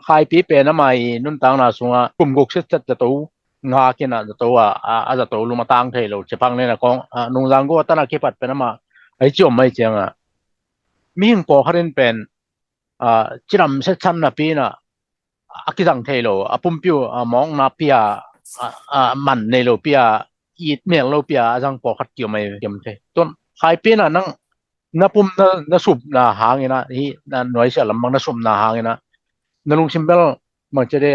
khai pi pe na mai nun tang na sunga kum gok se chat to nga ke na to a za to lu ma tang thei lo che phang ne na kong nung jang go ta na ke pat pe na ma ai chom mai chang a mi hing po kharin pen chiram se cham na pi na akidang thei lo apum piu mong na pia man nei lo pia eat mel lo pia jang po khat kyo mai kem the ton khai pi na nang na pum na sup na hangina hi na noi sia lam bang na sum na hangina na lung simbel mang che de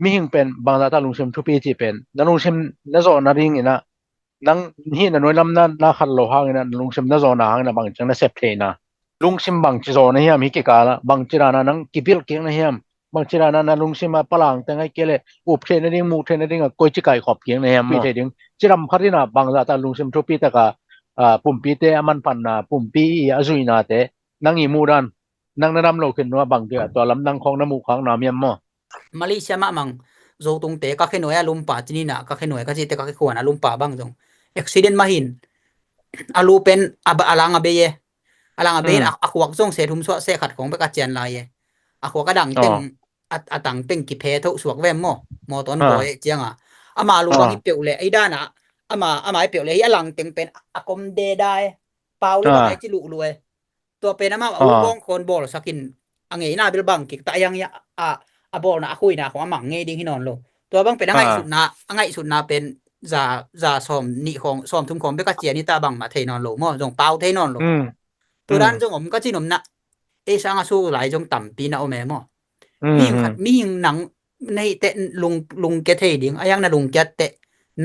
mi hing pen bang da ta lung sim thu pi chi pen na lung sim na zo na ring ina nang hi na noi lam na khat lo hangina lung sim na zo na hangina bang chang na sep the na lung sim bang chi zo na hi mi ke ka la bang chi ra na nang kibil ke na hiam bang chi ra na lung sim ma palang tang ai ke le up the na ring mu the na ring koi chi kai khop ke na hiam mi the ding chi ram kharina bang da ta lung sim thu pi ta ka pumpi te aman pan na pumpi azui na te nang i muran nang nanam lo khin wa bang te to lam nang khong na mu khang na miam mo Malaysia ma mang zo tung te ka khenoi alumpa chini na ka khenoi ka chi te ka khwan alumpa bang jong accident ma hin alu pen alanga be ye akwak jong se thum so se khat khong be ka chen la ye akwak ka dang teng atang teng ki phe tho suak wem mo ton ko e chianga ama lu bang i peu le ai da na ama ai peu le ya lang teng pen akom de dai pau le bang ai chi lu luwe to pen ama u bong kon bol sakin angei na bil bang ki ta yang ya bol naคุยnaของมั่งเงดิงที่นอนโลตัวบางเป็นง่ายสุดนะเป็นจะซ่อมนี่ของซ่อมทุมของเบกะเจียนี่ตาบังมาเทนอนโลมอจงเปาเทนอนโลตัวด้านจงผมก็จิหนมนะเอซังอาสู้หลายจงต่ำปีนะโอแม่มอมีหนังในเตลุงแกเทดิงอายังนะลุงแกเต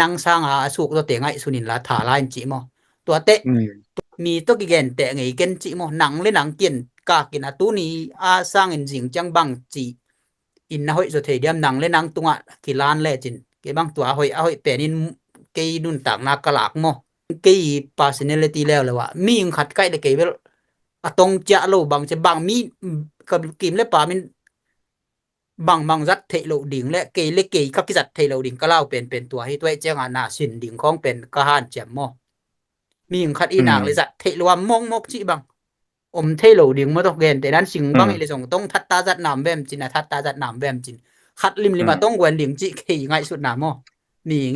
นังสร้างอาสู้ตัวเตง่ายสุนินละถาลายจิมอตัวเตมีตัวกิเกนเตไงเกนจิมอหนังเลยหนังเกียนกากินตูนี้อาสร้างอินจิงจังบังจิin na hoi zo the diam nang le nang tunga kilan le chin ke bang tua hoi penin ke nun tak na kalak mo ke personality le wa mi ing khat kai de ke bel atong cha lo bang che bang mi ka kim le pa min bang zat the lo ding le ke ka ki zat the lo ding ka lao pen tua hi toi chang na sin ding khong pen ka han chem mo mi ing khat inak le zat the lo mong mok chi bang om thay lầu điếng mà tóc ghen để đan sinh băng ile song tông thắt ta giật nằm vem chín là thắt ta giật nằm vem chín khát lim mà tông quen điếng chị khi ngay suốt nằm mo nì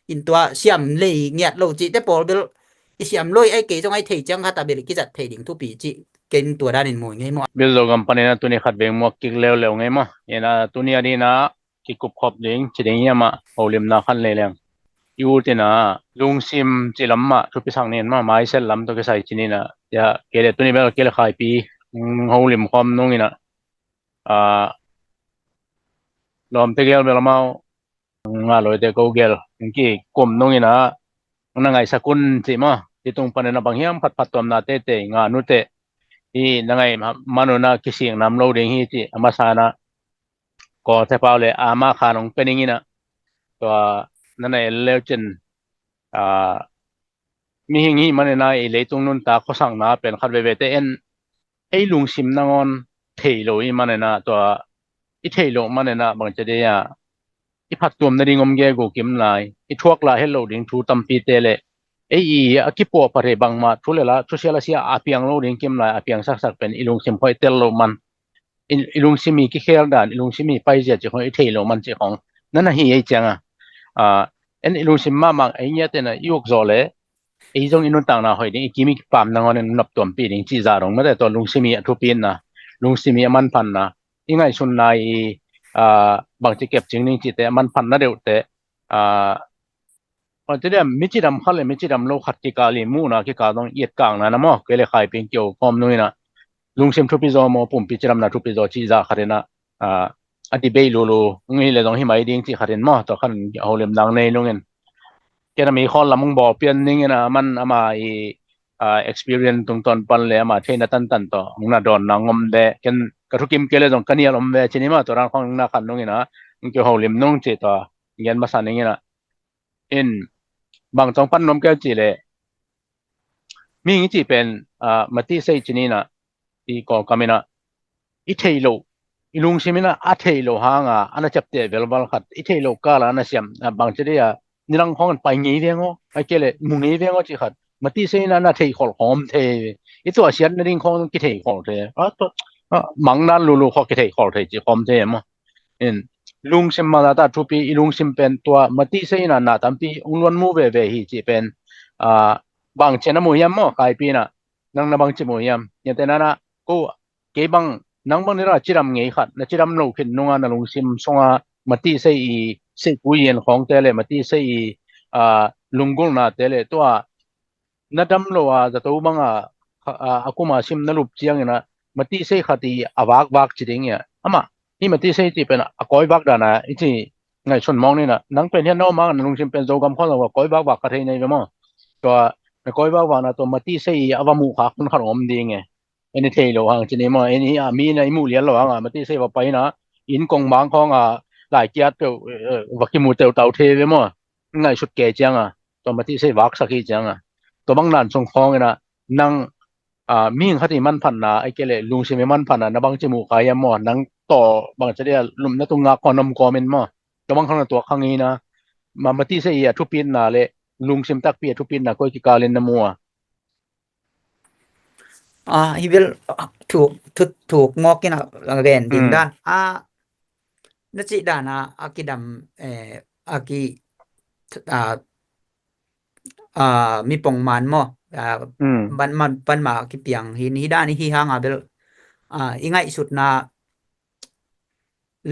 in tua xiêm lì nghiệt lầu chị tế bol bel xiêm lôi ai kể trong ai thầy chẳng khát ta bel cái giật thầy điếng thu bị chị kênh tua đan in mồi ngay mo bel lo company na tuni khat veng mo kik leo ngay mo ena tuni ani na ki kup khop ding chi ding ya ma holim na khan le leng yu te na lung sim chilam ma thu pi sang nen ma mai sel lam to ke sai chini na ya kele tuni bel kele khai pi holim khom nong ina lom te gel bel mau nga loi te ko gel ki kom nong ina na ngai sakun chi ma ti tung panena banghiam phat tom na te nga nu te i na ngai manuna kising nam lo ding hi ti amasana ko te paule ama khanong peningina to nanai lechen mi hingi manena i leitung nun ta khosang na pen khat ve te en ei lung sim nangon theilo i manena to i theilo manena bang che de ya i phat tum na ringom ge go kim lai i thuak la hello ding thu tampi te le ei akipo pare bang ma thulela social asia apiang lo ding kim lai apiang sak pen ilung sim phoi tel lo man ilung simi ki khel dan ilung simi pai je che khoi theilo man che khong nana hi ei changa en ilung sim ma mang ai nya te na yok zo le ei jong inun tang na hoi ding kimi pam na ngon nop tom pi ding chi za rong ma de to lung simi thu pin na lung simi man phan na ingai sun nai bang che kep ching ning chi te man phan na deu te on te dem mi chi dam khal le mi chi dam lo khat ki ka li mu na ki ka dong yet kang na mo ke le khai ping kyo kom noi na lung sim thu pi zo mo pum pi chiram na thu pi zo chi za kharena ati bei lo ngi le dong hi mai ding chi kharen mo to khan holem dang nei lungen ke na mi khol lamung bo pian ning na man ama i experience tung ton pan le ama theina tan to na don na ngom de ken ka thukim ke le dong kanial om ve chini ma to ran khong na khan nung ina ke holem nong che to yan ma san ning ina in bang tong pan nom ke chi le mi ngi chi pen mati sei chini na i ko kamina i theilo ilung simina a theilo hanga ana chapte velbal khat i theilo kala na siam bang cheria nirang khong pai ngi vengo ai kele mungi vengo chi khat mati sei na thei khol khom the i to asian ring khong ki thei khol the a to มังนั้นลูๆขอกิเทขอเทจิคอมเทมลุงซิมมาตาทุปีลุงซิมเป็นตัวมติเสยนาตัมปีอุนวนมูเบเบฮีจิเป็นบางเชนมูยามกายปีนะนังนะบางจิมูยามยันเตนะนะกูเกบังนังบางนี่ระจิรำเงยขัดนะจิรำโลขินนุงานะลุงซิมสงามติเสยเสกุยนของเตเลมติเสยลุงกุลนาเตเลตัวนะดำโลจะตัวบังaku masim na lup chiang na mati sei khati awak wak chiding ya ama hi mati sei ti pen akoi wak dana ichi ngai chon mong ni na nang pen hian no ma nung sim pen zo gam khon wa koi wak wak ka thei nei be mo to na koi wak wa na to mati sei awamu kha kun khar om ding e eni thei lo hang chini mo eni a mi na imu lian lo hang mati sei wa pai na in kong mang khong lai kia to wakimu teu tau the be mo ngai sut ke chiang to mati sei wak sakhi chiang to bang nan song khong na nangมีงคติมันพันนาไอ้เกเลลุงสิเมมันพันนะบางจมูกขายมอนังต่อบางจะได้ลุมนะตุงากอนมกอเมนมอก็บางครั้งตัวข้างนี้นะมาที่เสียทุปินนาเลลุงสิมตักเปียทุปินนะก็กิกาเลนนะมัวhe will ถูกงอกกินagain ดิ่งด้านนะจิดานะอากิดำอากิมีปองมันมอบันมากิเปียงหินหิด้านนี้หิหางเบลอีไงสุดนา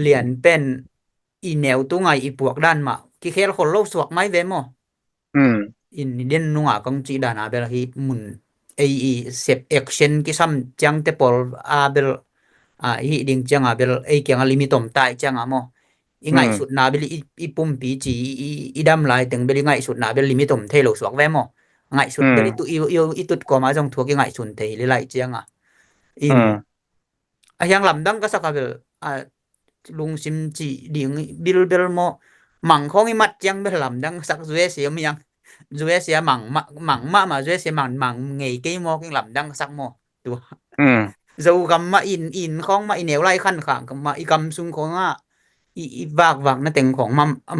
เหรียญเป็นอีแนวตัวไงอีปวกด้านมากิเคลคนโลกสวกไม้เวมอินเดนนุงกังจิดานะเบลหิมุนเซฟแอคชั่นกิซัมจังเตปอลเบลหิดิงจังเบลเกียงลิมิตมตายจังมออีไงสุดนาเบลอีปุ่มปีจีอีดำลายตึงเบลอีไงสุดนาเบลลิมิตมเทโลสวกเวมอไงสุดเบลตุอีตุดก็มาจงทัวกิไงสุนเทลิไลจังอินยังลำดังก็สักเบลลุงซิมจีดิงบิลเบลมอมังของอีมัดจังเบลลำดังสักเวเสียมยังเสียมังมาเสียมังไงเกมอกิลำดังสักมอตัวจะกำมาอินของมาอีเหนียวไล่ขั้นข้างกับมาอีกำซุงของอีวากนั่นเต็งของ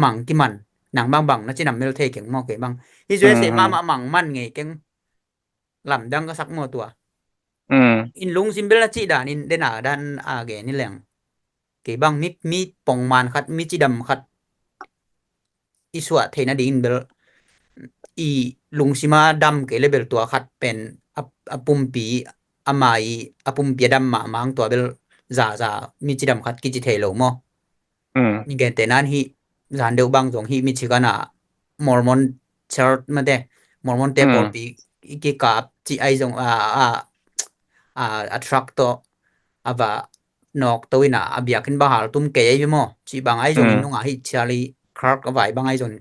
มังที่มันหนังบางนั่นจะนำเมลเทเก่งมอเก่งบางที่ช่วยเสียมามังมันไงเก่งลำดังก็สักมอตัวอินลุงซิมเบลจีดานินเดนาดันเกนี่แหลงเก่งบางมีปองมันคัดมีจีดำคัดอีสวะเทนดินเบลอีลุงซิมาดำเกเลเบลตัวคัดเป็นปุ่มปีอมายปุ่มปีดำมังตัวเบลจ่ามีจีดำคัดกิจิเทโลมอนี่แกแต่นั้นฮีจานเดียวบางตรงฮีมีชิกันมอร์มอนเชิร์ตมาเดมอร์มอนเตปอลปีอีกกับจีไอจงทรัคตัวว่านอกตัวน่ะเบียขึ้นบ้าหาตุ้มเกยอยู่มั้งจีบางไอจงนุ่งฮีชาลีคลาร์กเอาไว้บางไอจง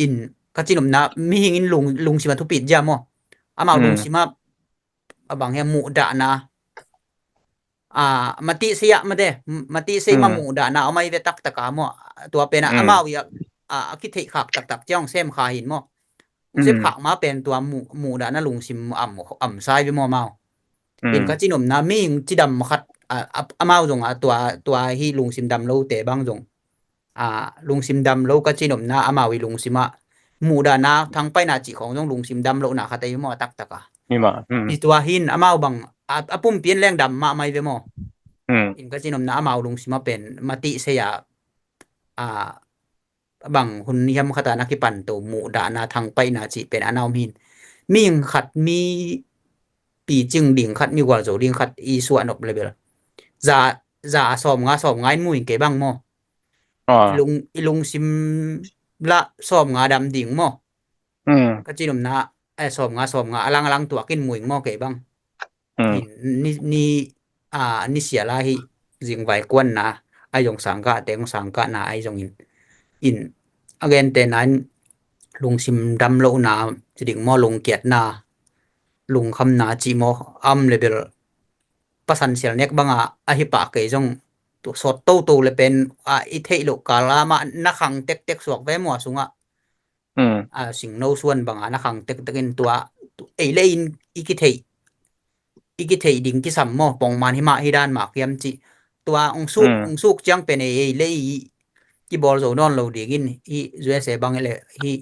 อินก็จีนมนะมีหิงลุงสิมาทุปิดยามั้งมาลุงสิมาบางแห่หมู่ด่านะมติเสียมาเด้มติเสียมาหมู่ด่านะเอาไม่เวตักตะกามอตัวเป็นมาวิคิดให้ขักตักจ้องเส้มขาหินมอเส้มขักมาเป็นตัวหมู่ด่านะลุงสิมอ่ำซ้ายไปมอเมาเป็นก็จีนมนะมีจีดำคัดเมาจงตัวที่ลุงสิมดำโลเตะบางจงลุงสิมดำโลก็จีนมนะมาวิลุงสิมาหมู่ด่านะทั้งไปนาจิของจงลุงสิมดำโลนะคัดไอ้มอตักตะกานี่มาอีตัวหินเมาบังปุ่มเปลี่ยนแรงดำมาไม่ไปมออินก็จีนมนะเมาลุงสิมาเป็นมติเสียบังหุ่นยำคตานักปั่นตัวหมู่ด่านาทางไปนาจิเป็นอนาวมินมีขัดมีปีจึงดิ่งขัดมีกว่าโจดิ่งขัดอีส่วนอบเลยเบลจะสอบงายมุ้ยเก๋บังมอลุงซิมละสอบงาดำดิ่งมอก็จีนมนะสอบงาอลังตัวกินมุ้ยมอเก๋บังนี่เสียละฮิจิงไว้กวนนะไอยงสังกะเตงสังกะนะไอจงอินagain แต่นั้นลุงซิมดำโลนาจะดิ่งมอลงเกียรตินาลุงคำนาจีมอเลเบลประสันเสียเน็กบังหิปะเกยจงตัวสดโตเลยเป็นอิเทโลกาลามานักขังเต็กสวกไว้หมวสุงสิ่งโนส่วนบางนักขังเต็กนตัวเลนอีกิเทดิ่งกิสัมมอปองมันหิมะฮิดานมากยำจิตัวองสุกจังเป็นเลยกิบอลโซนอนโลดีกินฮีจูเอสบังเลยฮี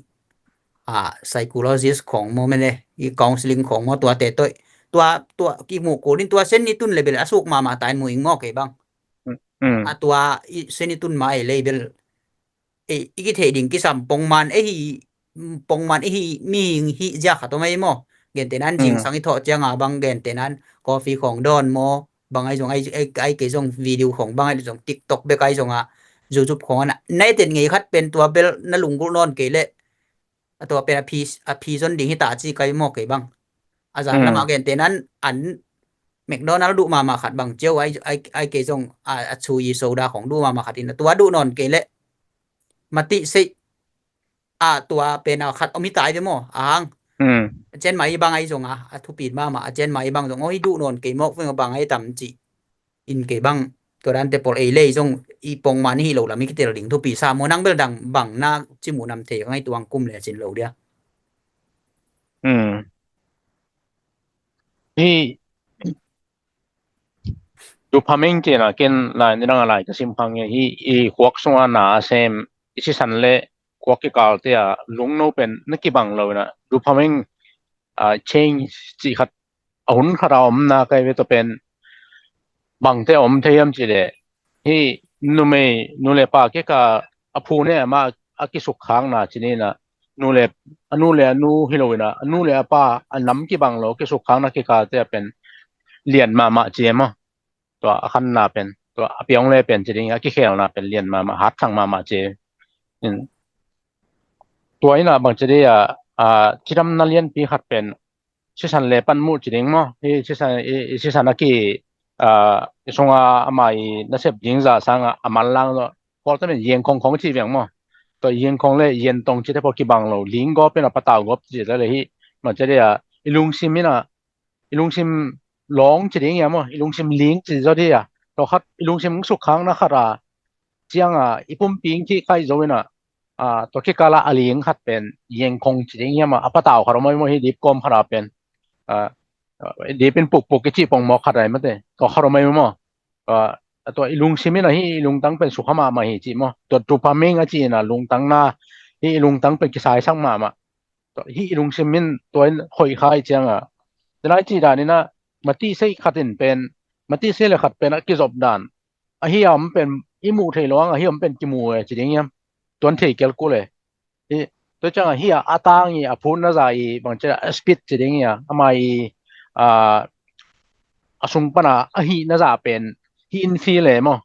psychologist ของโมเมนต์เลยฮี counseling ของมอตัวเตะตัว ตัวki mo ko rin tua sen ni tun level asuk mama tain mo ingmo ke bang tua sen ni tun mai level iki theding ki sam pongman hi pongman hi mi hi ja khato mai mo gen tenan jing sang i tho changa bang gen tenan coffee ของ Don mo bang ai jong ai ke jong video ของ bang ai jong TikTok be kai jong YouTube ของน่ะในเต็นไงคัดเป็นตัวเบลนลุงกุนอนเกเลตัวเป็นอพีซอนดิงฮิตาจีไกมอกเกบังอาจารย์ละมาเกนเตนั้นอันแมคโดนัลด์ดูมาขัดบังเจียวไอเกจงชูยีโซดาของดูมาขัดอินตัวดูนอนเกเลมติสิตัวเป็นขัดอมิตายเดโมเจนไหมบางไอจงทุปีดมาเจนไหมบางจงโอ้ยดูนอนเกมอกเพิ่งบางไอตำจีอินเกบังตัวนั้นแต่ปอลเลยจงอีปงมานี่โลละมีกิเตลลิงทุปีซาโมนังเบลดังบังนาจิมูนำเทไงตัวกุมเลยจินโลเดียนี่ดูพามิงเจนะเกินหลายนี่ดังอะไรก็สิมพังอย่างที่ขวกสวนาเซมอิชิสันเล่ขวกกิกาลเตียลุงโนเป็นนักกีบังเลยนะดูพามิงเชงจีขัดอุ่นขราวมนาไกเวตัวเป็นบางเตอมเทียมจีเดที่นูเลปาเกกาอภูเนี่ยมาอากิสุขค้างนะจีนี่นะนูเลนูฮิโลวินะนูเลปาอันน้ำกีบังโลกิสุขค้างนะเกกาเตียเป็นเลียนมาเจมตัวคันนาเป็นตัวอภิยงเลยเป็นจีนี่อากิเขลนะเป็นเลียนมาฮัดทางมาเจตัวนี้นะบางจีนี่ที่ทำนักเรียนปีขัดเป็นชิสันเลปันมูจีนี่มั้งที่ชิสันนักกีส่งอามาอีนั่นเสพยิงซะสังอามันลังก็พอตั้งแต่เย็นของที่เวียงมั้งตัวเย็นของเลยเย็นตรงที่ได้พอกี่บังเราลิงก็เป็นปะตาวก็จีได้เลยที่มันจะได้อีลุงซิมนะอีลุงซิมร้องจีนี่มั้งอีลุงซิมลิงจีจะได้เราคัดอีลุงซิมสุขครั้งนะครับเจียงอีปุ่มปิงที่ใครจะวินะตัวที่กาลาอลิงขัดเป็นเย็นของจีนี่มั้งปะตาวเขาไม่ให้ดิบกลมขนาดเป็นดีเป็นปุกกิจิปองหมอกขัดอะไรมั้งแต่ก็เขาไม่มั้งตัวลุงซิมินะที่ลุงตั้งเป็นสุขมาหิจิมั้งตัวจูพามิงจีนะลุงตั้งหน้าที่ลุงตั้งเป็นกิสายสังมาตัวที่ลุงซิมินตัวหอยคายเจียงแต่ละจีดานี่นะมาตีเสกขัดเป็นมาตีเสกเลยขัดเป็นกิจบดานที่ยอมเป็นอิมูเทลวงที่ยอมเป็นกิมูจีอย่างเงี้ยตัวเทเกลกูเลยที่ตัวจังที่อาตังอาพูนนะใจบางทีสปิดจีอย่างเงี้ยทำไมสุงปนาฮีน่าจะเป็นฮีอินฟีเลยมั้ง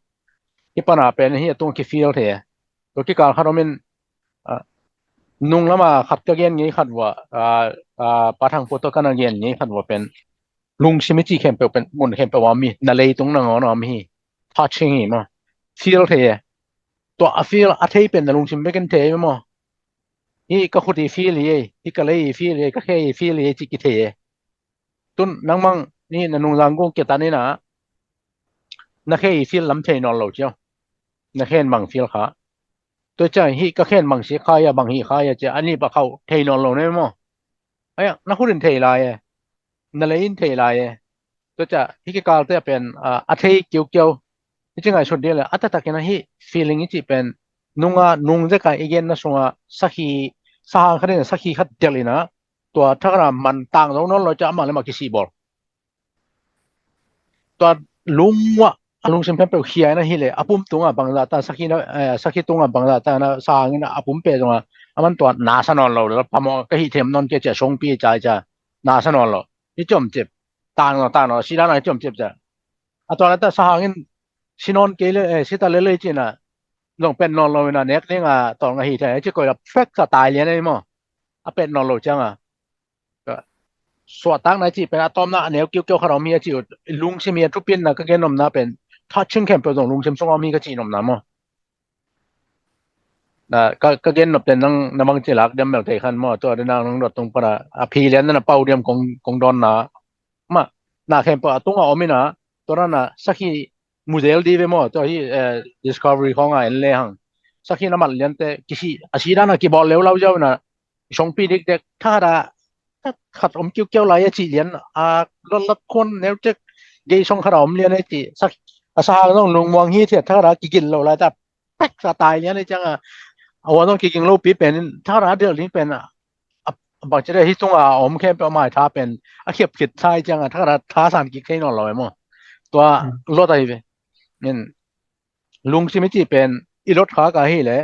ฮีปนาเป็นฮีตรงกี่ฟีลเถอะตัวที่การขัดมันนุ่งแล้วมาขัดกระเกียนงี้ขัดว่าปะทางโปรโตกันเกียนงี้ขัดว่าเป็นลุงชิมิจิเข้มเป็นมุนเข้มเป็นว่ามีนั่นเลยตรงนั้นอ๋อมีทัชชิ่งมั้งฟีลเถอะตัวฟีลอัฐิเป็นลุงชิมเป็นกันเถอะมั้งฮีก็ขุดฟีลเลยฮีก็เลยฟีลเลยก็แค่ฟีลเลยจิกิเถอะตุนนังมังนี่นังจังกูเกตันนี่นะนักเขยฟีลลำเทนอลโลเจ้านักเขยบางฟีลค่ะตัวเจ้าฮีก็เขยบางสีขายบางฮีขายจะอันนี้ปะเขาเทนอลโลเนี่ยมั้งไอ้นักขุดเทลายนั่นเลยเทลายตัวเจ้าฮีก็กล่าวจะเป็นอัฐิเกี่ยวที่จริงไอ้ชุดเดียวเลยอัตตะกันนะฮีฟีลิ่งที่เป็นนุ่งจะกันอีกอย่างนะส่งสักฮีสหคดีสักฮีขัดเดลินะตัวถ้าเรามันต่างตรงนั้นเราจะมาเลยมากี่สีบอลตัวลุงลุงซิมเพลเขียนนะฮีเลยอาปุ่มตรงบังลาตาสักฮีนะสักฮีตรงบังลาตานะสางนะอาปุ่มเปตรงมันตัวนาสนอนเราแล้วพอมก็ฮีเทมนอนเกจะชงปีใจจะนาสนอนเราที่จมเจ็บต่างเราสีด้านไหนจมเจ็บจะตัวนั้นแต่สางสินอนเกเลยสิตาเลยจีน่ะลงเป็นนอนเรานะเน็กนี่ตอนฮีเทจะก็แบบเฟกสไตล์เลยมั้งเป็นนอนเราจังสวดตั้งนายจีเป็นอะตอมนะแนวเกี่ยวๆขนมมีจีลุงซิมีทุกปีนะก็เกนนมนะเป็นทัชชิ่งแคมเปญของลุงซิมส่งมีก็จีนมนะมั้งก็เกนนเป็นนังบางจีหลักเดิมแบบเทคันมั้งตัวเดินนางรถตรงปะอภิเลียนนั่นเป้าเดิมของดอนนะมาหน้าแคมเปญตรงเอาไม่นะตัวนั้นนะสักที่โมเดลดีไปมั้งตัวที่discovery ของอะไรเลยฮังสักที่น้ำมันเลียนแต่กี่สิอาชีพนั้นกี่บอลเลี้ยวเราเจ้านะชงปีเด็กๆถ้าขัดเกี่ยวหลายจีเลียนรถคนแนวจะเกยชงขนมเลียนไอ้จีสักอาสาต้องลงมองฮีเทียถ้าเรากินเราแล้วจะแป๊กสไตล์เลียนไอ้จังเอาว่าต้องกินโลปีเป็นถ้าเราเดือดนี้เป็น บางจะได้ที่ตรงอมแค่ประมาณถ้าเป็นเขียบคิดใช่จังถ้าท้าสารกิจให้นอนเลยมั้งตัวรถอะไรเนี่ยลุงสิมิจิเป็นอีรถขากะให้แหละ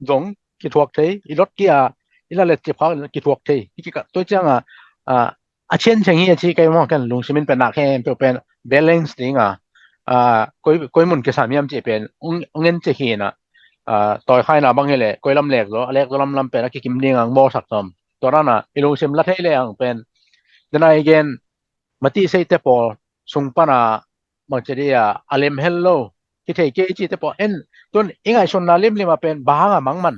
จงกิทวกเทอีรถเกียอีละเล็ดจิพากิทวกเทอีกตัวจังเช่นเช่นนี้ที่ไกมองกันลุงสิมินเป็นนักแข่งเป็น balance ติงก้อยมุนกษามีมจิเป็นเงินจะเห็นต่อยค่ายนาบางแหละก้อยลำแหลกแล้วแหลกลำเป็นนักกิมเนียงบ่สักตอมตัวนั้นลุงสิมลัดให้แรงเป็นเดี๋ยวอีกนมาที่เซตปอส่งปนาบางจะได้อาเลมเฮลโลที่เทเกจิตปอตัวอีไงชนนาเลมเลยมาเป็นบางมังมัน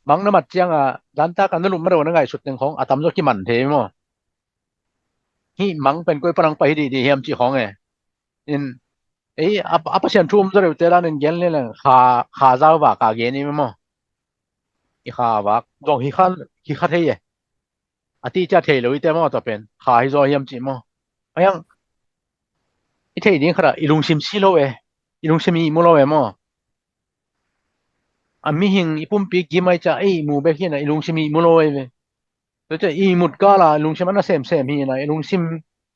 มังน้ำมันจังดันตากันนุ่มมาโดนไงสุดหนึ่งของอาตมโลกิมันเทมฮีมังเป็นก้อยปนังไปดีเฮียมจีของapa sian thum zare tela nen gel ne lang kha zaw ba ka ge ni mo I kha ba dong hi kha thei ati cha thei lo ite mo to pen kha hi zo hiam chi mo ayang I thei ding khara ilung sim si lo ilung sim I mo lo mo mi hing ipum pi gi mai cha mu be hi na ilung sim mo lo ve to cha I mut ka la ilung sim na sem hi na ilung sim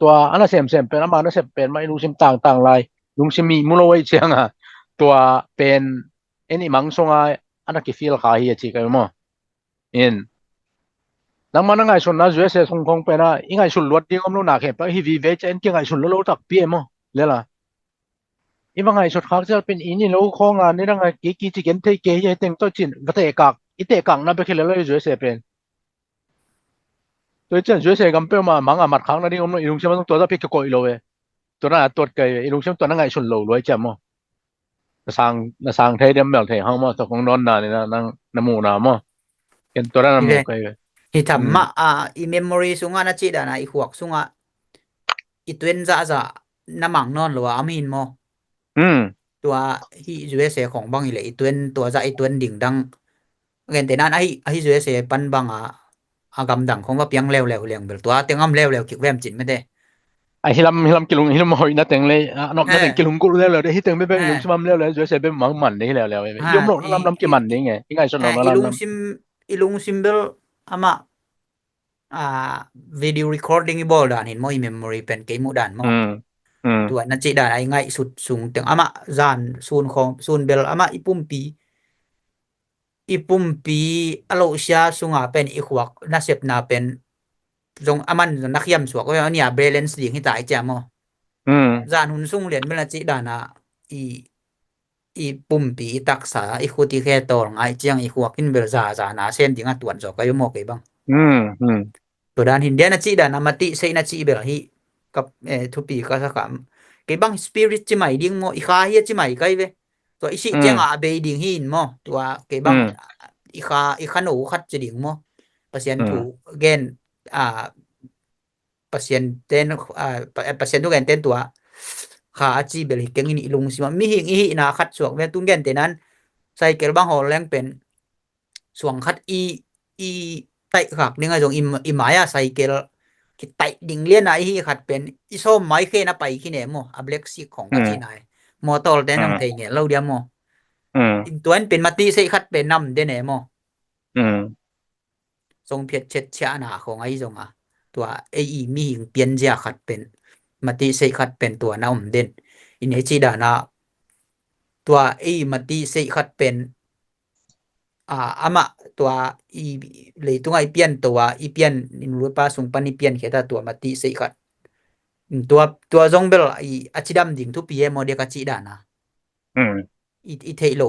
ตัวอันนั้นเสมๆเป็นอันนั้นเสมเป็นไม่รู้ซิมต่างๆลายลุงซิมีมุโลไว้เจียงตัวเป็นนี่มังสงอันนั้นกี่ฟีลขายจีกันมั้งนังมันง่ายสุดนะจู่เสียสงคงเป็นง่ายสุดลวดดิ้งก็ไม่รู้นักเหรอฮีวีเวชเอ็นง่ายสุดแล้วตักเปี้ยมั้งเลยล่ะบางง่ายสุดเขาจะเป็นนี่ลูกของนี่นั่งกี่จิกันเทเกยเต็งตัวจินก็เตะกักเตะกักนั่นเป็นแค่เลยจู่เสียเป็นตัวเจ้าจู่เสียกันเป็นมามังมัดขังนั่นดิ้งก็ไม่ลุงเชื่อมันตัวจะพิกโกยเลยตัวนั้นตัวเกยลุงเชื่อตัวนั้นง่ายสุดเลยรวยจังมั้งสร้างไทยเดิมแบบไทยห้องมั้งตัวของนอนน่ะนี่นะนั่งน้ำมูน้ำมั้งเป็นตัวนั้นน้ำมูเกยhi thamma I memory sunga na chi da na I huak sunga I tuen za namang non lo amin mo ตัวที่ USA ของบางอีเลย I tuen ตัวza I tuen ding dang เงินแต่นั้นไอ้ USA ปันบางกำดังของว่าเปียงเลวๆเลี้ยงเบลตัวเตียงอ้ำเลวๆคิดแวมจินไม่ได้ฮิลำกิลุงฮิลำหอยนัดเต็งเลยนอกนัดเต็งกิลุงกูเลวๆได้ฮิเต็งไม่เป็นลุงชิมเลวๆ USA เป็นมังมันได้เลวๆยมโลกลำกิมันนี่ไงยังไงชนน้องลำลุงซิมเบลอามาvideo recording อีบอลด่านเห็นมั้ย memory เป็นเกมมุดานมั้งตัวนั่นจิด่านไอ้ง่ายสุดสูงเตียงอามาจานซูนเบลอามาอีปุ่มปีอโลเซียสุงเป็นอีขวักน่าเสพน่าเป็นจงอามันนักยำสวกก็เนี่ยเบลนส์ดิ่งที่ตายจ้ะมั้งจานหุ่นสูงเหรียญเป็นจิด่านอีปุ่มปีตักษาอีคุติแค่ตองไอเจียงอีขวักกินเบลซานาเส้นดิ่งตวนสวกก็ยังมอกไอ้บ้างตัวด้านหินเดียนจิด่านมาติเซนจิเบลฮีกับทุปีก็สักคำไอ้บ้างสปิริตจิใหม่ดิ่งมั้งอีข้าเฮียจิใหม่ก็ไอ้เว้ตัวอีสิเจียงเบยดิ่งหินมั้งตัวไอ้บ้างอีข้าหนูคัดจะดิ่งมั้งเปอร์เซ็นต์ถูกเกณฑ์เปอร์เซ็นต์เต้นเปอร์เซ็นต์ทุกเกณฑ์เต้นตัวขาจีเบลฮิเก่งนี่ลุงสิมามีหิงอีนาคัดสวกเว้นตุ้งเกณฑ์แต่นั้นใส่เกลบ้างหอแรงเป็นสวงคัดอีไต่ขักนี่ไงจงอีหมายใส่เกลคิดไต่ดิ่งเลียนไอ้ขัดเป็นอีส้มไม้เคนะไปขี้เหน่มั้งอับเล็กซี่ของกัจีนายมอตอลเต้นยังไงเนี่ยเราเดียวมั้งตัวนั้นเป็นมาตีใส่คัดเป็นน้ำเด้เนี่ยมั้งทรงเพียรเช็ดชะหนาของไอ้ทรงตัวไอ้มีหิงเปลี่ยนเจียขัดเป็นมาติเสขัดเป็นตัวน้ำเด่นอินเฮจิดานะตัวไอ้มาติเสขัดเป็นอามาตัวเลยตัวไอ้เปลี่ยนตัวอีเปลี่ยนนิรู้ป่ะส่งปันอีเปลี่ยนแค่ตัวมาติเสขัดตัวทรงเบลอาชิดัมดิ่งทุปีโมเดกาจิดานะอีเทโล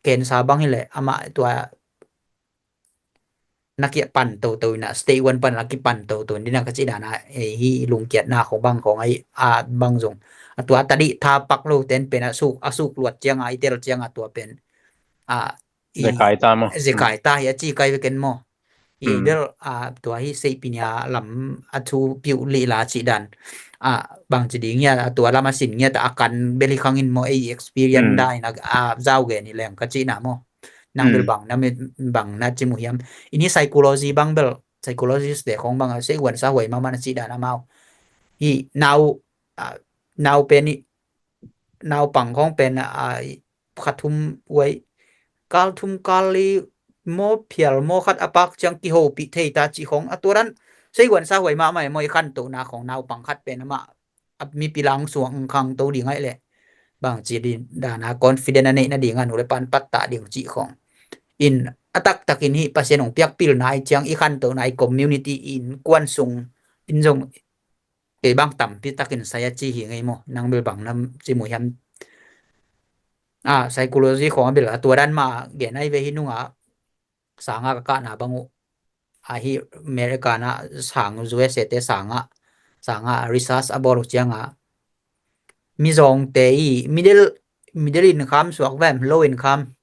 เกณฑ์ซาบังนี่แหละอามาตัวนักเกียปั่นตัวนะสเตย์วันปั่นนักกีปั่นตัวนี่นะก็จิดานะฮีลุงเกียรติหน้าของบางของไอ้บางจงตัวตดิทาปักโลเต็นเป็นอสุกลวดเจียงไอเตลเจียงตัวเป็นเซกายตามเซกายตาอย่าจีไกไปกันมออีเบลตัวฮีเซปิญาลำทูปิวลีลาจิดันบางจดิงเนี่ยตัวลามาสินเนี่ยแต่อาการเบลิคังอินมอไอ experience ได้นะเจ้าเกนี่แหละก็จินะมอnang bel bang na bang na chimu hiam ini psychology bang bel psychologist de khong bang se wan sa hoi ma man chi da na mau hi now pen now pang khong pen khathum wei kal thum kali mo phial mo khat apak chang ki ho pi thei ta chi khong aturan sei wan sa hoi ma mai moi khan to na khong naw pang khat pen ma mi pilang suang khang to ding ai le bang chi din da na confident ane na ding anu le pan pat ta ding chi khong in atak takin hi pasien ong piak pil nai chang i khan to nai community in kwan sung in jong ke bang tam pi takin saya chi hi ngai mo nang bel bang nam chi mo yam psychology khong bil atua dan ma ge nai ve hi nunga sanga ka na bangu hi America na sang USA te sanga research about changa mi zong te middle income suak vem low income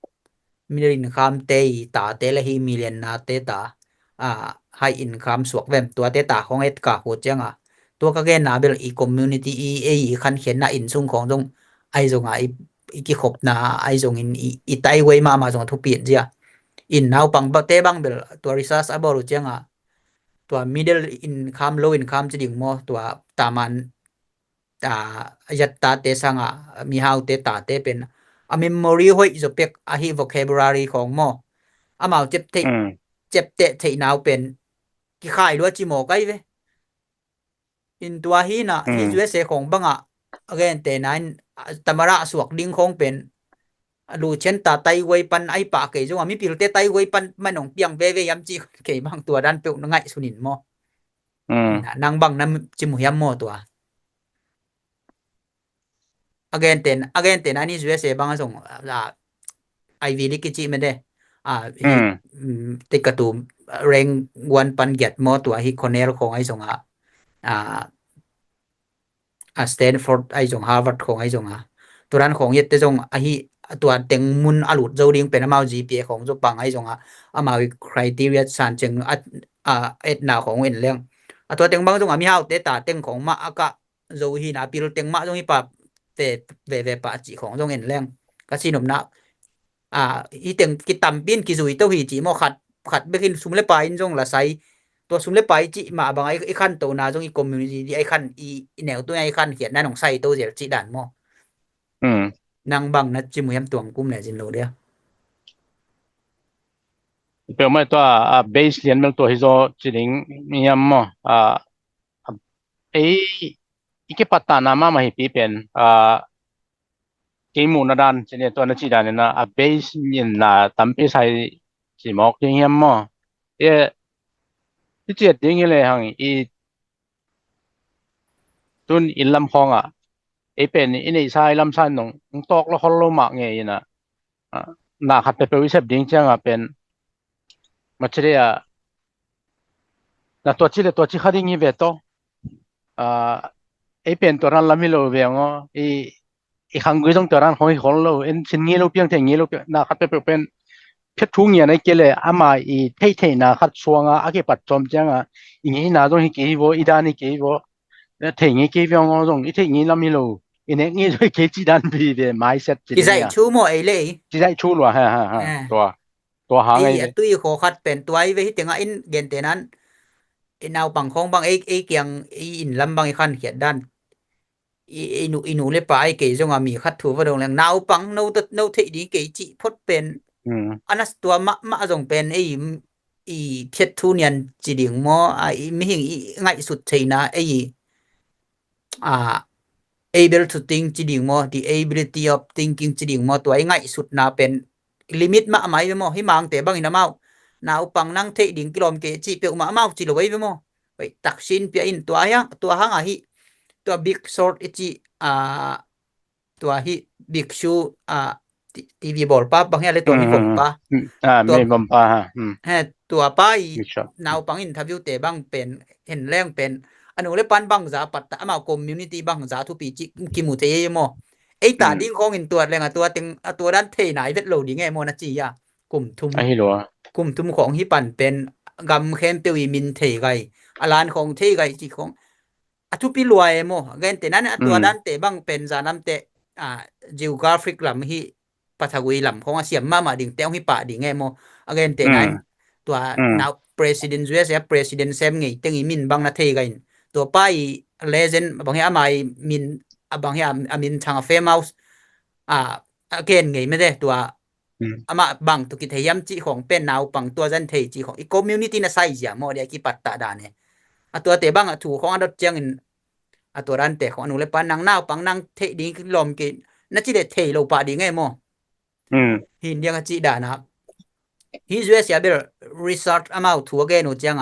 middle income te ta te la hi million na te ta high income suak vem tua te ta khong et ka ho changa tua ka ge na bel community khan khen na in sung khong jong ai jong ki khop na ai jong in tai wei ma jong thu pi jia in now pang ba te bang bel tua research about changa tua middle income low income chi ding mo tua taman yatta te sanga mi hau te ta te pen memory hoi zo pek hi vocabulary khong mo amao chep te thei now pen ki khai lo chi mo kai ve in tua hi na hi USA khong banga again te nine tamara suak ding khong pen lu chen ta tai wei pan ai pa ke jo mi pil te tai wei pan manong piang ve ve yam chi ke bang tua dan pe ngai sunin mo nang bang nam chi mu yam mo tua again ten ani USA bang song Ivy League chi me de te ka tu rank 1 pan get mo tua hi Cornell khong ai song Stanford ai jong Harvard khong ai jong turan khong yet te jong hi tua teng mun alut zo ding pen amao GPA khong zo pang ai jong amao criteria san cheng et na khong en leng tua teng bang jong mi hau te ta teng khong ma aka zo hi na pil teng ma jong hi pa te ve pa chi khong jong en leng ka sinom na hi teng ki tam pin ki zui to hi chi mo khat bekin sumle pa in jong la saiตัวซุมเลไปจิมาบางไอ้คันตัวนาจงอีคอมมูนิตี้ไอ้คันอีแนวตัวไอ้คันเขียนนั่นของใส่ตัวเสียจิด่านมอนางบังนะจิมยำตัวกุมแหละจินโลเดียเปียวไม่ตัวเบสเรียนเมืองตัวฮิโซจิลิงมียำมออีกปัตตานามาหิปีเป็นเกมูนาดานจิเนี่ยตัวนั้นจิดานนะเบสยินนะตั้มไปใส่จิมอกยังยำมอที่เจ็ดยังเลยหังตุนอินลำพองเป็นอินไอซายลำซันนงตอกแล้วฮอลโลมากไงนะน่าขัดไปวิเศษดิ้งจังเป็นมาเฉลี่ยนะตัวที่ขัดดิ้งเวทเป็นตัวนั้นลำมิโลเวียงอีขังกุยต้องตัวนั้นของอีคนเราชิ้นงี้เราเพียงแต่งี้เราน่าขัดไปเป็นเพชรทุ่งอย่างในเกลือมาเท่ๆนะขัดช่วงอาเก็บปัดจอมจังอย่างนี้น่าต้องให้เกี่ยวอีด้านนี้เกี่ยวเท่งี้เกี่ยวงอตรงอีเท่งี้ลำมิโลอีเนี่ยงี้ด้วยเกี่ยวจีดันบีเดไม่เสร็จจีได้ชูโมไอเลยจีได้ชูหรอฮะตัวหางไอ้ตุ้ยขอขัดเป็นตัวไอ้เว้ยที่งอินเกณฑ์แต่นั้นนาวปังของบางไอ้เกียงอินลำบางขันเขียนด้านอีหนูเลยไปเกี่ยจงมีขัดถูกว่าตรงแรงนาวปังนาวเทดีเกี่ยจิพดเป็นอันนั้นตัวมาจงเป็นไอ้เพชรทุเนียนจีดิ่งมอไม่เห็นง่ายสุดใช่นะไอ้ able to think จีดิ่งมอ the ability of thinking จีดิ่งมอตัวง่ายสุดนะเป็นลิมิตมาหมายไปมอให้มังแต่บางอินะเมานาวปังนั่งเทดิ่งกิโลเมตรจีเปียวมาเมาจีเลยไปมอไปตักชินเปียอินตัวหางหิตัว big short จีตัวหิ big shoe TV บอลป้าบางอย่างเลยตัวนี้ผมป้าไม่ผมป้าตัวป้านาวปังอินทวิวแต่บางเป็นเห็นแรงเป็นอันนู้นเลยปันบางจากปัตตามาคอมมูนิตี้บางจากทุกปีจิกิมุเตยมอไอ้ตาดิ้งของอินตัวแรงตัวเต็งตัวด้านเทไหนเวทโลดิ้งไงมอนะจีอ่ะกลุ่มทุมของฮิปันเป็นกำเข้มเปียวมินเทไกอลานของเทไกจีของทุกปีรวยมอเงินแต่นั้นตัวด้านเตบางเป็นจาน้ำเตgeographic ลำฮิปัทวีลำของเสียมมาดิ่งเต้าฮิปะดิ่งไงมอเงินแต่นั้นตัว now president US president Sam ไงเต็งมินบางนาเทไกตัวป้าย legend บางอย่างไม่มินบางอย่างมินทาง famous again ไงไม่ได้ตัว ama bang tu kit hayam chiของเป็นนาวปังตัวจันเทจีของอี community นะไซส์อ่ะมอเดียกิปัตตะดานเนี่ยตัวเตบังถูของอดเจียงตัวรันเตของอนุเลปานางนาวปังนางเทดีคือลมกินะจิเดเทโลปาดีไงมอหินเดียงจิดานะฮิจเวสยาเบล research อามาถูเกนูเจียง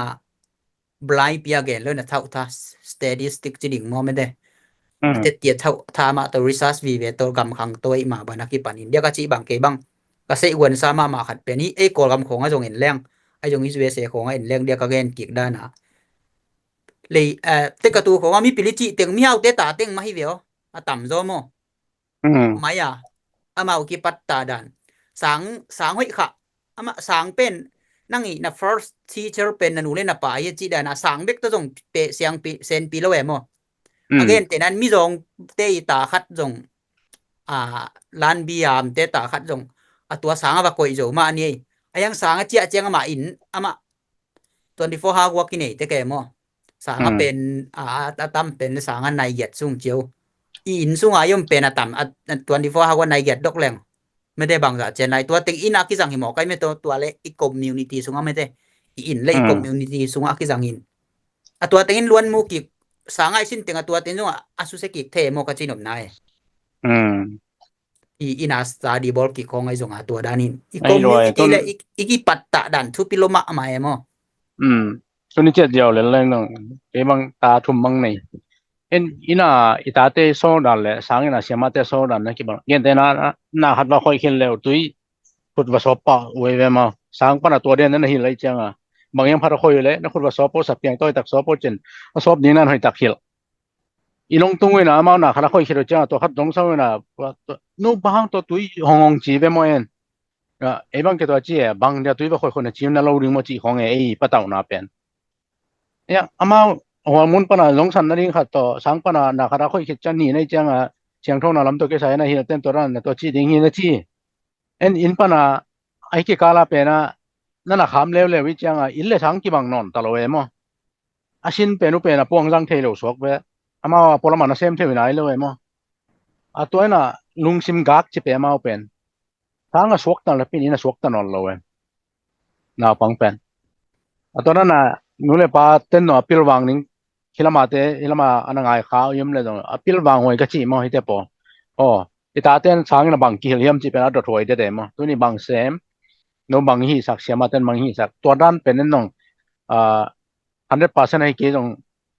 blind ปียเกนเลยนะเท่าท่า statistic จิดิ่งมอไม่ได้เตียเท่าท่ามาตัว research วีเวตัวกำคังตัวอีมาบานักกิปันินเดียกจิบังเกบังก็เสกวนสามารถมาขัดเป็นนี้ไอ้กอลกำของไอ้จงเห็นแรงไอ้จงฮิจเวสของไอ้เห็นแรงเดียกเกนกิกได้นะเลยเตกตัวของมีปิลิจิเต็งมีเอาเตตาเต็งมาให้เวลต่ำโซโมไม่อามาอุกิปัตตาดันสังห้อยค่ะอามาสังเป็นนั่งอีนะ first teacher เป็นหนูเล่นนะป่ายจีดานะสังเบกตัวจงเปเสียงปีเซนปีละเวมagain แต่นั้นมีจงเตตาคัดจงลานบียามเตตาคัดจงตัวสังว่าก่อยโจมานี่ไอ้ยังสังเจียเจียงมาอินอามา24 hour workนี่เตแกมสังเป็นตั้มเป็นสังในเหยียดสูงเจียวอินสูงอายุเป็นตั้ม24 hour ในเหยียดดอกแรงไม่ได้บางจะเจนในตัวติงอินอากิสังหิมอไกไม่ตัวเล็กอีกคอมมูนิตี้สูงไม่ได้อินเล็กคอมมูนิตี้สูงอากิสังหินตัวติงอินล้วนมูกิสังไอสินติงตัวติงสูงอาสุเสกิเทโมกจินมนายอินาสตาดีบอลกิของไอจงตัวดานินอีกคอมมูนิตี้เลยอีกปัตตะดันทุปิโลมะมาเอโมตัวนี้เจ็ดเดียวเลยเรื่องนึงเอบางตาทุ่มบางในอินาอิตาเตโซดันเลยสังอินาเสียมาเตโซดันนะคิดว่าเงี้ยแต่น่าหัดว่าค่อยขึ้นแล้วตุยพุทธวสอบปะเวเวมาสังปนาตัวเดียนนั่นหินเลยจังบางอย่างพาราค่อยเลยนักพุทธวสอบปสับเพียงต้อยตักสอบปจินสอบนี้นั่นให้ตักหิลอีลงตรงเวนะมาหน้าขาค่อยขึ้นจังตัวขัดตรงเสาเวนะนู่บางตัวตุยห้องจีเวมอเองเอบางแกตัวจีบางเดียตุยว่าค่อยคนจีนั่นเราดึงมาจีของปะเต่านาเป็นเนี่ยอามาหัวมุนปนาลงสันนั่นเองค่ะต่อสังปนาหน้าขาค่อยคิดจังนี่ในจังเชียงทองนาลำตัวแกใส่นะเฮียเต็มตัวนั้นตัวจีดิ้งเฮียนะจีอินปนาไอ้กี่กาลาเป็นนั่นน่ะขามเร็วๆวิจังอินเลสังกี่บางนอนตลอดเอมอาชินเป็นอุเป็นปวงจังเทโลสวกเวอามาพลมันเซมเทวินายเลยมตัวน่ะลุงซิมกักจิเปมาเป็นทางสวกตันละปีนี้นะสวกตันนอนเลยน่าปังเป็นตัวนั้นน่ะนู่นเลยป้าเต้นน่ะพิลวังนึงฮิลามาเตฮิลามาอันนั้นไงข้าวยิ้มเลยตรงพิลวังหวยก็จีมาให้เตปออีตาเต้นสังน่ะบางกี่ยิ้มจีเป็นอัดถอยเตมตัวนี้บางเซมโนบางฮีสักเสียมาเต้นบางฮีสักตัวด้านเป็นนั่นน้อง100% ให้กี่ตรง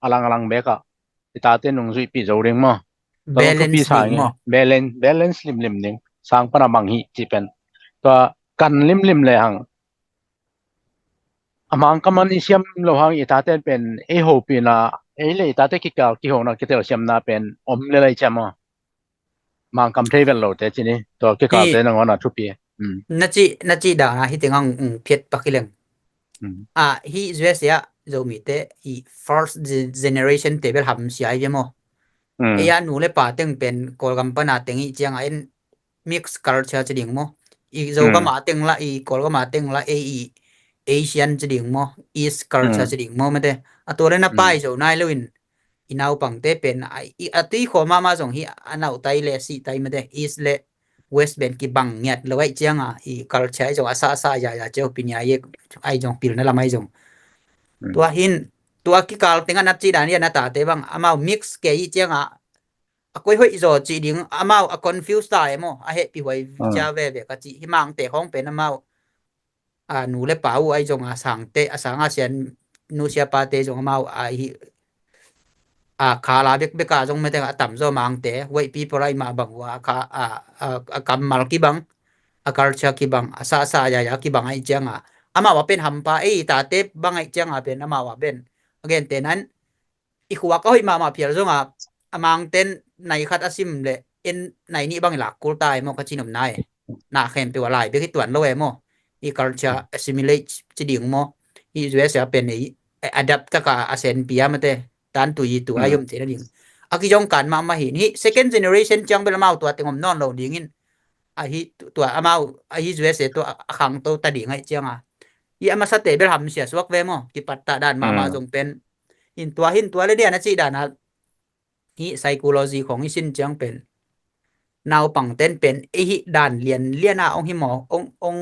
อลังเบกอีตาเต้นน้องจุยปีโจเริงมาbalance ลิมนึงสังปนาบางฮีจีเป็นตัวกันลิมเลยหังมังกมันอิเซียมโลหังอีตาเต้นเป็นโฮปีนะเลยอีตาเต้กิกากิโหนะกิเตลเซียมนาเป็นเลยจามามังกำเทเวลโลเตจินี่ตัวกิกาเต้นงอนะทุปีนัจิดานะฮิติงังเพียดปักกิเลงฮิจเวสยาโจมีเตอี first generation เตเบลหัมเสียเยมอยาหนูเลยป่าตึงเป็นกอลกัมปนาตึงอีเจียงmix culture จะดิ่งโมอีโจก็มาตึงละอีกอลก็มาตึงละAsian จะดิ่งโม East culture จะดิ่งโมไม่ได้ตัวเรนป้ายโจนายลุนอินเอาปังเตเป็นตีขอมาส่งฮีอันเอาไตเลสีไตไม่ได้ East เล West เป็นกี่บังเงียดเลยไว้เจียงอี culture จงอาซาอย่าเจ้าปิญญาเยกไอจงปิลนั่นละไม่จงตัวหินตัวกิกาลติงนัดจีดานี่นะตาเตบังอามา mix เกยเจียงก็ห้อยโจจีดิ่งอามาconfuse ตายโมเฮปีไว้จาเวเบกจีหิมังเตห้องเป็นอามาหนูเลยป่าวไอจงสังเตสังอาเซียนนูเซียปาเตจงมาขาลาเบกาจงไม่ได้ต่ำโจมังเตไว้ปีปรายมาบังว่ากำมัลกีบังculture กีบังซาอย่ากีบังไอเจียงอามาว่าเป็นหัมปาตาเตบังไอเจียงเป็นอามาว่าเป็น again เตนั้นอีกว่าก็ห้อยมาเพียรจงมังเต้นในคัดอาซิมเลยในนี้บังหลักกูตายมอกจินมนายนาเข้มไปว่าลายไปที่ตวนโลเอโมอี culture assimilate จะดิ่งโมอี US เป็นadapt ตะกะอาเซนปียามเตตันตุยตัวอายุมเทนดิ่งอากิจงการมาเห็นนี่ second generation จังเป็นมาตัวติงมนอนโลดิ่งฮิตัวอามาฮิ US ตัวขังตัวตะดิ่งไอเจียงอีอามาสเตเบลหัมเสียสวกเวโมกิปัตตะด้านมาจงเป็นหินตัวเลยเดียนะจีดานะนี่ psychology ของอีสินจังเป็น นาวปังเต้นเป็นอิหิด่านเลียนเลียนาองหิหมออง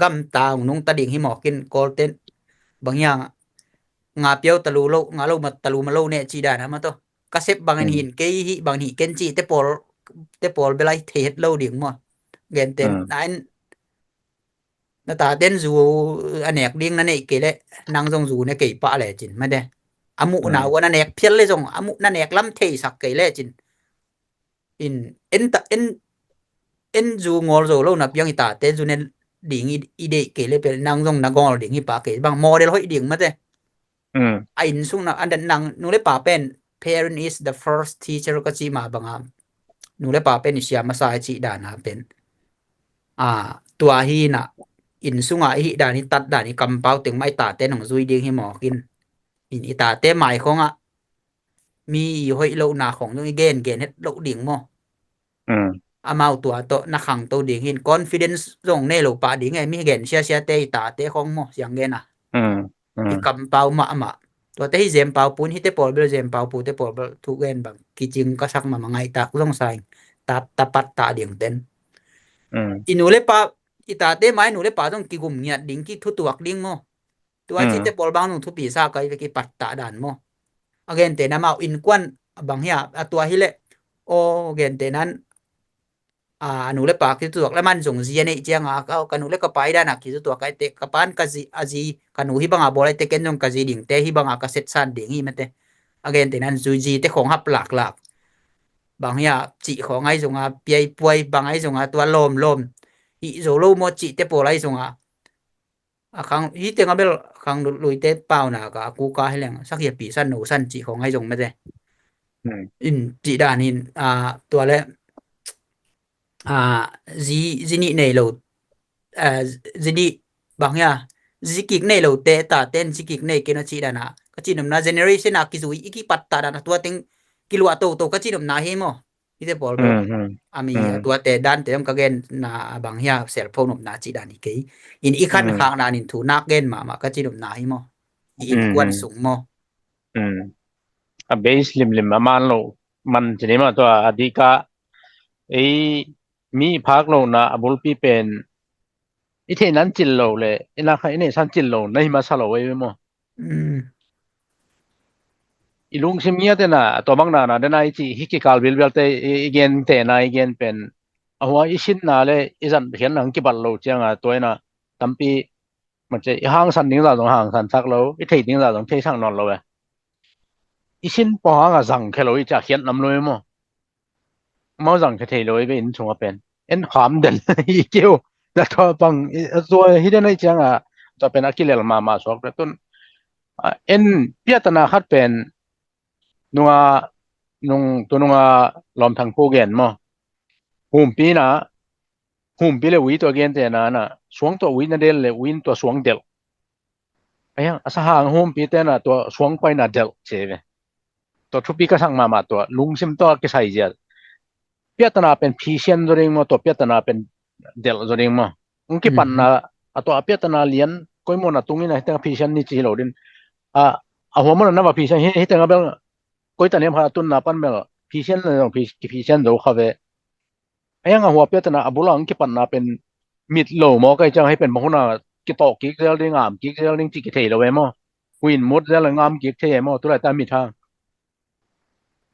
กำตานุงตะดิ่งหิหมอกินโกลเต้นบางอย่างงาเปียวตะลูโลงาโลมาตะลูมาโลเนี่ยจีดานะมาโตกะเซบบางหินเกหิบางหิเกนจีเตปอลเบลายเทเฮ็ดโลดิ่งหมอเกนเต้นนั้นนาตาเต้นซูอันเนกดิ่งนั่นเองเกเลนางจงซูเนี่ยเกปะแหละจินมาเด้อมุนาวนั่นเอกเพียนเลยจงอมุนั่นเอกลำเทสักเกเลจินin en zu ngol zo lo na pyang ita te zu ne ding ide ke le pe nang jong na gol ding hi pa ke bang model hoi ding ma te a in sung na an nang nu le pa pen parent is the first teacher ka chi ma bangam nu le pa pen sia ma sai chi da na pen tua hi na in sunga hi da ni tat da ni kam pau teng mai ta te nong zui ding hi mo kin in ita te mai khongaมีหอยโลนาของนึงเกนเฮ็ดโลดิ่งมออามาตัวโตนักขังโตดิ่งหิน confidence จงในโลปาดิ่งไงมีเกนเสียเตตาเตของมออย่างเกนน่ะอีกำเปามาตัวเตหิเจมเปาปูนฮิเตปอลเบลเจมเปาปูเตปอลเบลทุกเกนบังกิจิงก็สักมาไงตาลงใส่ตาปัดตาดิ่งเต็นอีหนูเลปาอีตาเตไม้หนูเลปาต้องกิกุมเนี่ยดิ่งกิทุตวกดิ่งมอตัวที่เตปอลบางหนูทุปีซาก็ไปกิปัดตาด่านมอagain te na mau in kwan bang hia atua hi le o again te nan anu le pa ki tuak la man jong ji nei chiang ka kanu le ka pai da na ki tuak kai te ka pan ka ji aji kanu hi banga bolai te ken jong ka ji ding te hi banga ka set san ding hi mate again te nan zu ji te khong hap lak bang hia chi khong ai jong piai puai bang ai jong tua lom hi zo lo mo chi te polai jong khang hi te ngabel khang lui te pau na ka ku ka heleng sak ye pi san no san chi khong ai jong me de in chi dan hin tua le ji ni nei lo ji ni bang ya ji kik nei lo te ta ten ji kik nei ke na chi dana ka chi nam na generation a ki zui iki pat ta dana tua ting kilwa to ka chi nam na he mo ite bol be ami tua te dan te ka gen na bang ya cell phone na chi dan ni ke in i khan khang na nin thu nak gen ma ka chi nam na hi mo in kwan sung mo a base lim aman lo man chini ma to adika mi phak lo na abul pi pen ithe nan chil lo le ina kha ine san chil lo nai ma sa lo we mo ilung simia te na to bang na na chi hiki kal bil te igen te na igen pen ahwa isin na le izan hian nang ki bal lo chianga toina tampi man che hang san ning la dong hang san sak lo i thei ding la dong thei sang non lo we isin po hang a jang khelo i cha hian nam lo mo mo jang the thei lo be in chunga pen en kham den i keu da to bang zo hi de nei chianga to pen akilel ma sok te tun en piatana khat pen nunga lom thang po gen mo hum pi le wi to gen te na suang to wi na del le win to suang del ayang asahang hum pi te na to suang pai na del cheve to thupi ka sang ma to lungsim to ke sai ja piatana pen phisian zoring mo to piatana pen del zoring mo ungki pan na ato piatana lian koimo na tungina ta phisian ni chi lo din a ho mo na ba phisian he te ngabel koi ta nem ha tun na pan mel phisian lo phisian zo khawe ayang a huwa piatana abulang ki pan na pen mit lo mo kai changให้เป็นmo na ki to ki zel ding am ki zel ding chi ki thei lo we mo win mod zel ngam ki thei mo tu la ta mi thang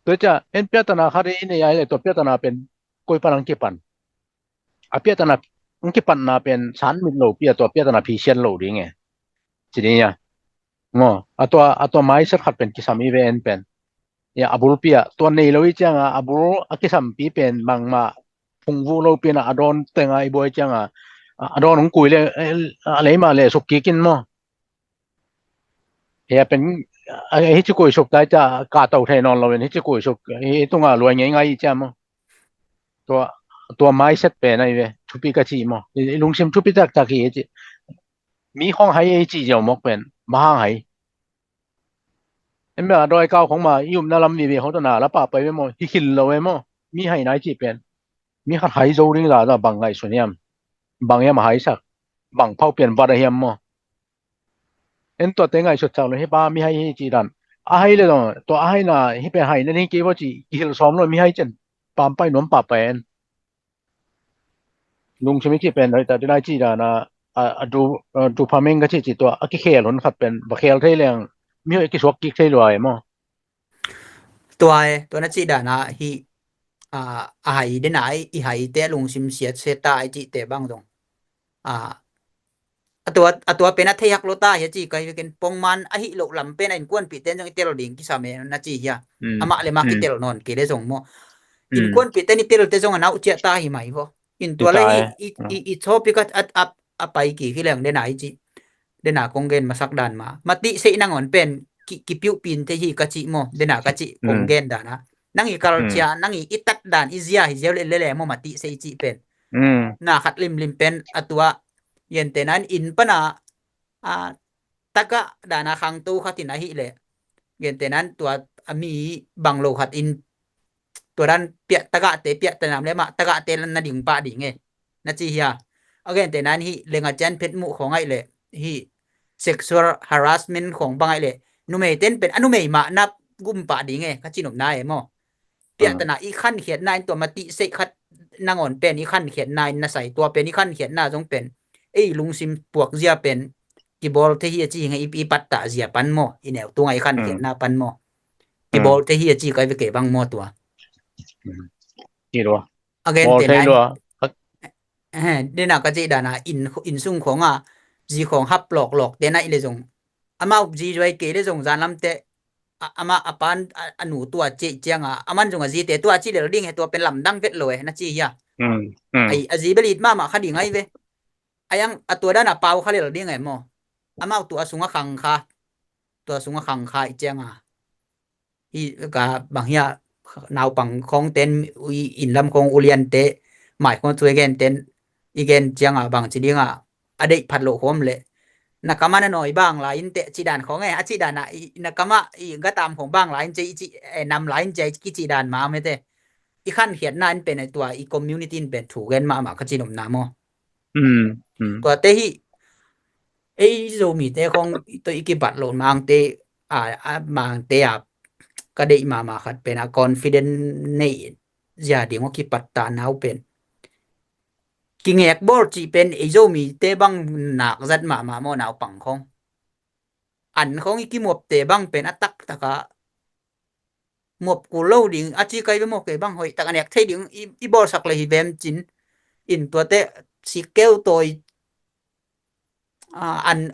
to cha en piatana khari ne ya le to piatana pen koi panang ki pan a piatana ki pan na pen san mit lo pi to piatana phisian lo ding e chi ni ya mo ato mai sa khat pen ki sami ve en pen ya abul pia to nei lo i changa abul akisam pi pen mangma phungwu lo pi na adon tenga i boy changa adon ung kui le alei ma le suk ki kin mo ya pen hi chi koi suk ta cha ka tau thai non lo wen hi chi koi suk hi tunga lo ngai ngai cha mo to mai set pe nai ve thupi ka chi mo lungsim thupi tak tak hi chi mi hong hai chi jo mok pen ma hang hai em ma doi caoของมายุ่มนาลำมีเวเขาตนาละปะไปเวโมฮิคินโลเวโมมีให้นายจีเป็นมีขัดไหโซริงลาดาบังไงส่วนยามบังยามหายสักบังเผาเปลี่ยนวัดเฮียมโมเอ็นตัวเต็งไงสุดจังเลยให้ป้ามีให้จีดันให้เลยตัวให้น่ะให้เป็นให้นั่นให้เกี่ยวจีฮิลซ้อมเลยมีให้จนปามไปหนมปะเป็น ลุงชิมิที่เป็นแต่ได้จีดานะดูพามิงก็ที่ตัวอกิเคลหนครับเป็นบะเคลไทยเรื่องมีอีกสวกกิกไทยรวยมั้งตัวนั้นจิดานะฮีอาหายเดนายอีหายเตะลงซิมเสียเซตาไอจิเตะบ้างตรงตัวเป็นนัทยักโลตาเฮจิก็เป็นปงมันอหิโลลำเป็นอินกวนปีเต้นจังเตลดิ่งกิสาเมนะจิเฮียอามาเลมากิเตลนอนกิเลสงโมอินกวนปีเต้นนี่เตลเตจงนาอุเจตาหิไหมบ่อินตัวละอีชอบปิกัดอัไปกี่ขี้แรงเดนายจิเดนากงเกนมาสักดานมาติเสนังอนเป็นกิปิวปินเตฮีกะจิโมเดนากะจิกงเกนดานะนังอีกาลเจียนังอีตัดดานอิเซียฮิเจลเลโมมาติเสจิเป็นนาขัดลิมเป็นอตัวเย็นแต่นั้นอินปะนะตะกะดานาคังตูขัดตินาหิเลยเย็นแต่นั้นตัวมีบังโลขัดอินตัวนั้นเปียตะกะเตเปียตะนำเลยมาตะกะเตลันนาดิ่งปะดิ่งไงนะจิเฮียโอเคแต่นั้นหิเลงอาจารย์เพชรมุของไอ้เลยหิ sexual harassment ของบางไอ้เลยนุเมเต้นเป็นอนุเมยมานับกุมปะดิ่งไงขัดจินมนายมอเปียตะนาอีขั้นเขียนนายตัวมาติเสขัดนางอ่อนเป็นอีขั้นเขียนนายนะใส่ตัวเป็นอีขั้นเขียนหน้าจงเป็นลุงซิมปวกเสียเป็นกิบอลเทฮีจีไงอีปัตตะเสียปันโมอีแนวตัวไอ้ขั้นเขียนหน้าปันโมกิบอลเทฮีจีก็ไปเก็บบังโมตัวกี่รัวagain เตนเดน่าก็จิดานะอินซุงของจีของฮับหลอกเตนะอีเลจงอามาจีจวยเกเลจงจานลำเตอามาอปานอนูตัวเจเจียงอามันจงจีเตตัวจีเดลดิ้งให้ตัวเป็นลำดังเฟดเลยนะจีเฮียไอ้อจีเบลิดมาคดีไงเวยังตัวด้านเปาเขาเรียกดิ้งไงโมอามาตัวสุงขังค่ะตัวสุงขังค่ะอีเจียงอีกะบางเฮียนาวปังของเต็นอินลำของอุเลียนเตหมายของตัวเกนเต็นอีเกนเจียงบางจีดิ้งอเด็กพัดโลโคมเลยนักมาหน่อยบ้างหลายเตะจีดานของไงจีดานนักมาอีก็ตามของบ้างหลายจีนำหลายใจกิจีดานมาไม่เตะอีขั้นเขียนนั่นเป็นในตัวอีคอมมูนิตี้เป็นถูกกันมาขจินมนามตัวเตฮีโซมีเตของตัวอีกิบัตโลนมังเตมังเตก็ได้มาขัดเป็นคอนฟิเดนในยาเดียงกิปัตตานเอาเป็นกิงแอกบอลจีเป็นโซมีเตบังหนักจัดมาโมนาวปังของอันของอีกิมวบเตบังเป็นอัตักตะกะมวบกูเล่าดิ่งอาจีไกไปมวบเกบังหอยตะกันแอกไทยดิ่งอีบอลสักเลยเบมจินอินตัวเตสิเกลตัว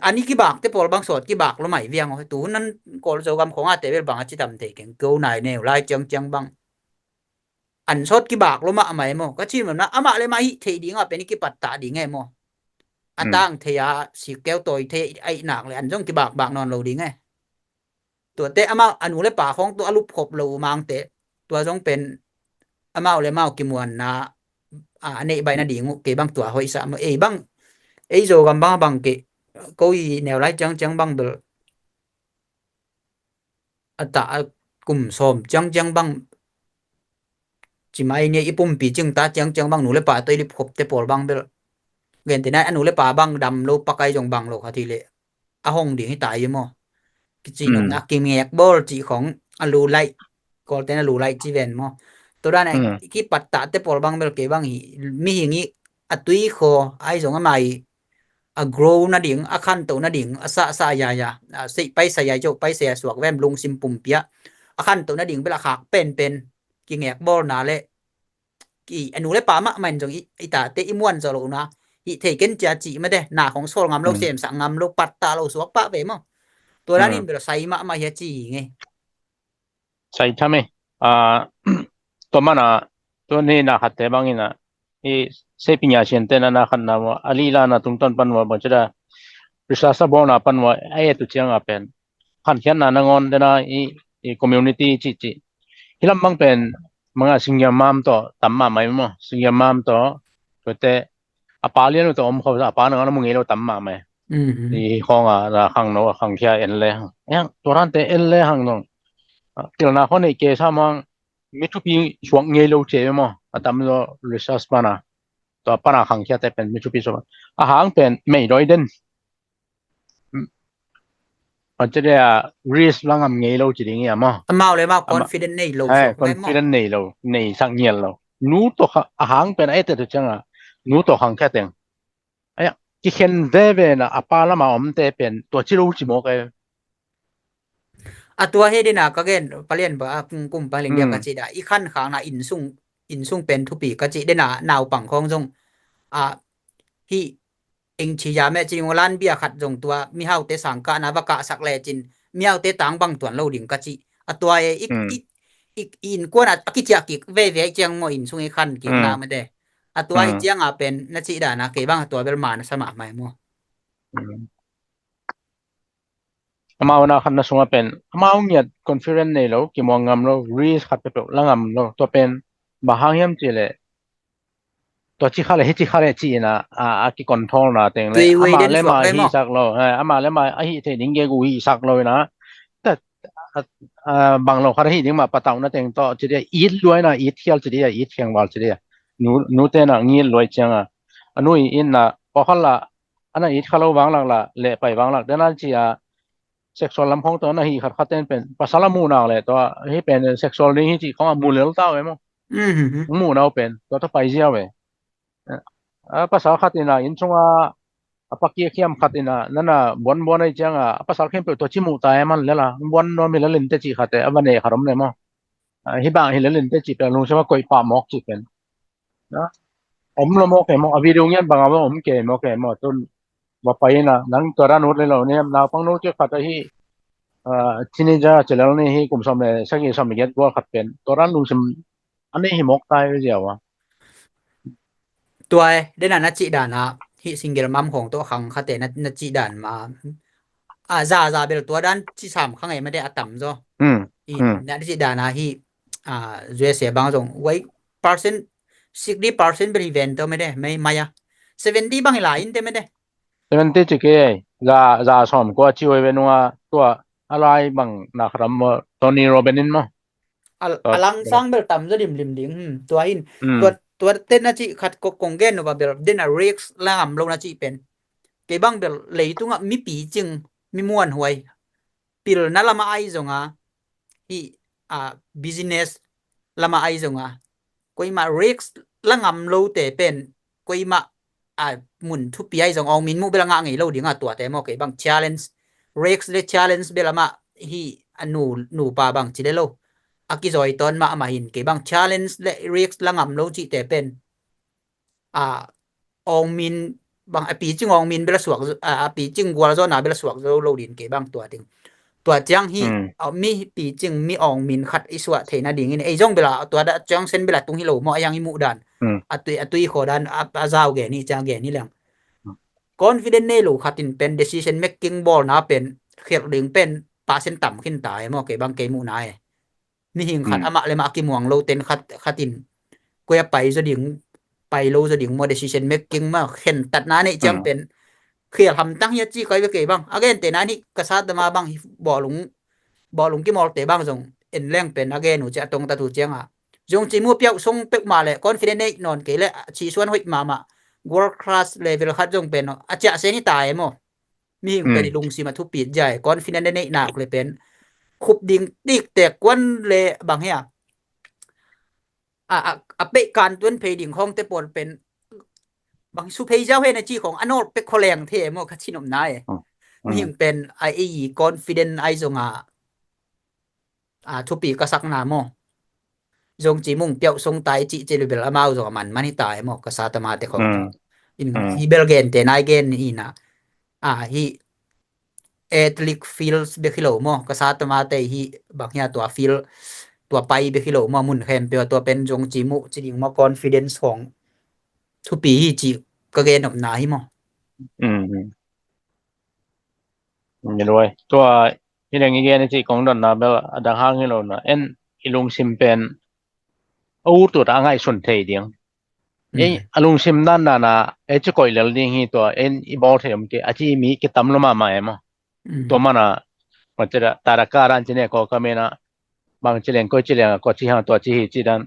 อันนี้กิบากเตปอลบางสอดกิบากแล้วใหม่เวียงตูนั้นกอลโจกรรมของอาเตเวลบางอาจิตำเตเก่งเกลนายแนวไล่จังบังอันสอดกิบากแล้วมาใหม่โมก็ชิมนะอามาเลยมาฮิเทดิ่งเป็นกิปัตตาดิ่งไงโมอันตั้งเทียสิเกลตัวเทไอหนักเลยอันจงกิบากบากนอนเราดิ่งไงตัวเตอามาอนุเลยป่าของตัวอลุปขบเรามังเตตัวจงเป็นอามาเลยมากิมวนนะในใบนาดิ่งเกบังตัวหอยสามบังโจกรรมบังเกก็อีแนวไล่จังบังเบลตากลุ่มสมจังบังจิมาเนี่ยอีปุ่มปีจึงตาจังบังหนูเลยป่าตัวรีบขบเตปอลบังเบลเวนแต่นั้นอนุเลยป่าบังดำโลปะไกจงบังโลคาทีเลยห้องดิ่งให้ตายอยู่มั้งจีนนักกิมแอกบอลจีของอลูไลก็แต่อลูไลจีเวนมั้งตัวด้านไหนที่ปัตตาเตปอลบังเบลเกบังมีอย่างนี้ตุยโคไอจงอะไรgrow na ding akhan to na ding sa ya sei pai sa ya jo pai se suak wem lung sim pum pia akhan to na ding bela khak pen ki ngek bol na le ki anu le pa ma man jong i ta te i muan zo lo na hi thei ken cha chi ma de na khong sol ngam lo sem sa ngam lo pat ta lo suak pa ve mo to na nin bela sai ma ya chi nge sai thame to mana to ne na khatte bangina i sepinya siente na khanna mo alila na tungton panwa bachada risasa bona panwa ai tu chiang apen khan khian na nangon dena i community chi hilam bang pen mga singya mam to tamma mai mo singya mam to tote apalian to om kho apa na mo ngelo tamma mai i khonga na khang no khang khia en le yang toran te en le hang no til na khone ke samang mitu pi chuak ngelo che mo atam lo research panaตัวปนาขังเขียแต่เป็นมิชูปิโซอาหารเป็นไม่ร้อยเด่นมันจะได้รีสลังเงี้ยเราจริงๆอ่ะมั้งมาเลยมาคอนฟิเดนในโลกคอนฟิเดนในเราในสังเงียนเรารู้ตัวอาหารเป็นไอ้แต่ตัวจังอ่ะ หนูตัวขังแค่เต็งไอ้ที่เข็นเดเวนะอปาละมาอมเตเป็นตัวจิรู้จิโมกเอ ตัวเฮดินะก็เกนปะเลียนบ่กุมปะเลียงเดียวก็จิได้อีคันขางน่ะอินซุงเป็นทุปีก็จิได้น่ะนาวปังของจงอ่าฮีเองชิยาแม่จิงลันเบียขัดจงตัวมีเฮาเตสังกะนะวะกะสักแลจินมีเฮาเตตังบังตวนโลดิงก็จิตัวอีกอินกวนกิจกิเวเวเจียงมอินซุงอีคันกินามาเดตัวเจียงเป็นนะจิดานะเกบังตัวเบลมานะสมาใหม่มมาวันนั้นนะสมเป็นมาอุเนี่ยคอนเฟอเรนซ์เนี่ยเรากี่มองงามเรารีสขัดไปปุ๊บแล้วงามเราตัวเป็นบางอย่างยังจีเลยตัวที่เขาเลยที่เขาเลยจีนะกี่คอนโทรลนะเต็งเลยมาเลยมาฮีสักเรามาเลยมาฮีเทนิ่งเกกูฮีสักเรานะแต่บางเราเขาฮีนิ่งมาปะตาวนะเต็งต่อจีเดียอีดรวยนะอีดเที่ยวจีเดียอีดเที่ยงวันจีเดียนูเตนะงี้รวยจังนู้นอินนะพอเขาละนั้นอีดเขาเราวางหลักละเละไปวางหลักเดี๋ยวนั้นจีsexual ลำพองตัวนะฮีขัดเต้นเป็นภาษาละมูนาเลยตัวฮีเป็น sexual นี่ฮีจีของมูเลลต้าเว้ยมั้งมูนาเป็นตัวถ้าไปเจียวเว้ยภาษาขัดนี่นะอินชงปักเกียเข้มขัดนี่นะนั่นน่ะบนไอ้จังภาษาเข้มเป็นตัวชิมูตายมันเลยล่ะบนนอนมีละลินเตจิขัดแต่วันนี้ขารมเลยมั้งฮีบางฮีละลินเตจิเป็นลุงใช่ไหมก้อยปามอกจิเป็นนะผมละมอกเองมั้งวิดีโอเงี้ยบางว่าผมเก๋มอกเก๋มอกต้นว่าไปนะนั่งตัวร้านนู้นเลยเราเนี่ยนาฟังนู้นจะขัดที่ที่นี่จะเจริญนี่ให้กลุ่มสมัยสักยี่สมัยก็ขัดเป็นตัวร้านลุงสมอันนี้หิมกตายไปเดียวตัวเดน่ะนะจิดานะฮิซิงเกิลมัมของตัวขังคาเตนะจิดานมาซาเบลตัวด้านที่3ข้างไงไม่ได้อะต่ำจ้ะนะจิดานะฮิเสียบางตรงไว้% 60% เป็นอีเวนต์ตัวไม่ได้ไม่มายะ70บางหลายอินเตไม่ได้70จิเกยจะสอมก็ชิวเวนัวตัวอะไรบางนะครับตอนนี้โรเบนินมั้งอลังสร้างเบลต่ำจะริมดิงตัวอินตัวเต้นนะจิขัดกงเกนว่าเบลเดนเร็กซ์ล่ามลงนะจิเป็นเกบังเบลเลยตุงมีปีจึงมีม่วนหวยปิลนั่นละมาไอจงที่business ละมาไอจงก็มาเร็กซ์ละงำโลเตเป็นก็มาหมุนทุปีไอจงเอามินมุเบลงางไงโลดิงตัวแต่มอเกบัง challenge เร็กซ์เลย challenge เบลมาที่หนูปาบังจิเลโลaki zoi ton ma amahin ke bang challenge le risk langam lo chi te pen ong min bang api ching ong min bela suak api ching gwal zo na bela suak zo lo din ke bang tua ting tua chang hi mi pi ching mi ong min khat iswa the na ding in ei jong bela tua da chang sen bela tung hi lo mo ayang i mu dan atui kho dan azao ge ni chang ge ni lang confident ne lo khatin pen decision making ball na pen khek ding pen percent tam khin tai mo ke bang ke mu naมีหิงขัดอะมะเลยมากิมวงโลเต็นขัดตินกวยไปซะดิงไปโลซะดิงโมเดซิชั่นเมคกิ้งมาเห็นตัดหน้านี่จังเป็นเคลียร์ทำตั้งเฮียจี้ก้อยไปเกบ้างagain แต่นานี่กษัตริย์มาบ้างบ่หลงกิมอลเตบ้างจงเอ็นแรงเป็น again หนูจะตรงตะถูเจียงจงจิมูเปียวทรงเป๊กมาเลยคอนฟิเดนซ์นอนเกเลยชีส่วนหอยมา world class level ขัดจงเป็นอาจจะเซนี่ตายมั้งมีหิงเป็นลุงสิมาทุบปีดใหญ่คอนฟิเดนซ์ในหนักเลยเป็นคุบดิ่งติกแต่กวนเลบางเฮียเปการตวนเพดิ่งของแต่ปนเป็นบางสุเพเจ้าเฮนะจีของอโนเปคแรงเทมคัชินมนายมีเป็นไอคอนฟิเดนไอจงทุปีกษักนามจงจีมุงเปียวทรงตายจิเจริเบลอามาจงมันนี่ตายกษัตริย์มาแต่ของอินฮีเบลเกนแต่นายเกนอีนะฮีethnic fields เบคิโลมอกษัตริย์มาแต่ฮีบางเฮียตัว field ตัวไปเบคิโลมมุนแคมเปียวตัวเป็นจงจิมุจิดิงคอนฟิเดนซ์ของทุปีฮีจิก็เกนออกนาฮิมนี่ด้วยตัวที่เรื่องนี้เกนจิของดอนนะเบลดังห้างให้เรานะอีลุงซิมเป็นตัวร่างไงสุนเทเดียงลุงซิมนั่นนะจะก่อยเรื่องนี้ตัวอีบอลเทียมอาจีมีกิตามลมาไม่มาตัวมันมันจะตาระการันจีเนี่ยก็ไม่นะบางจีเลียงก็จีเลียงก็จีห่างตัวจีจีดัน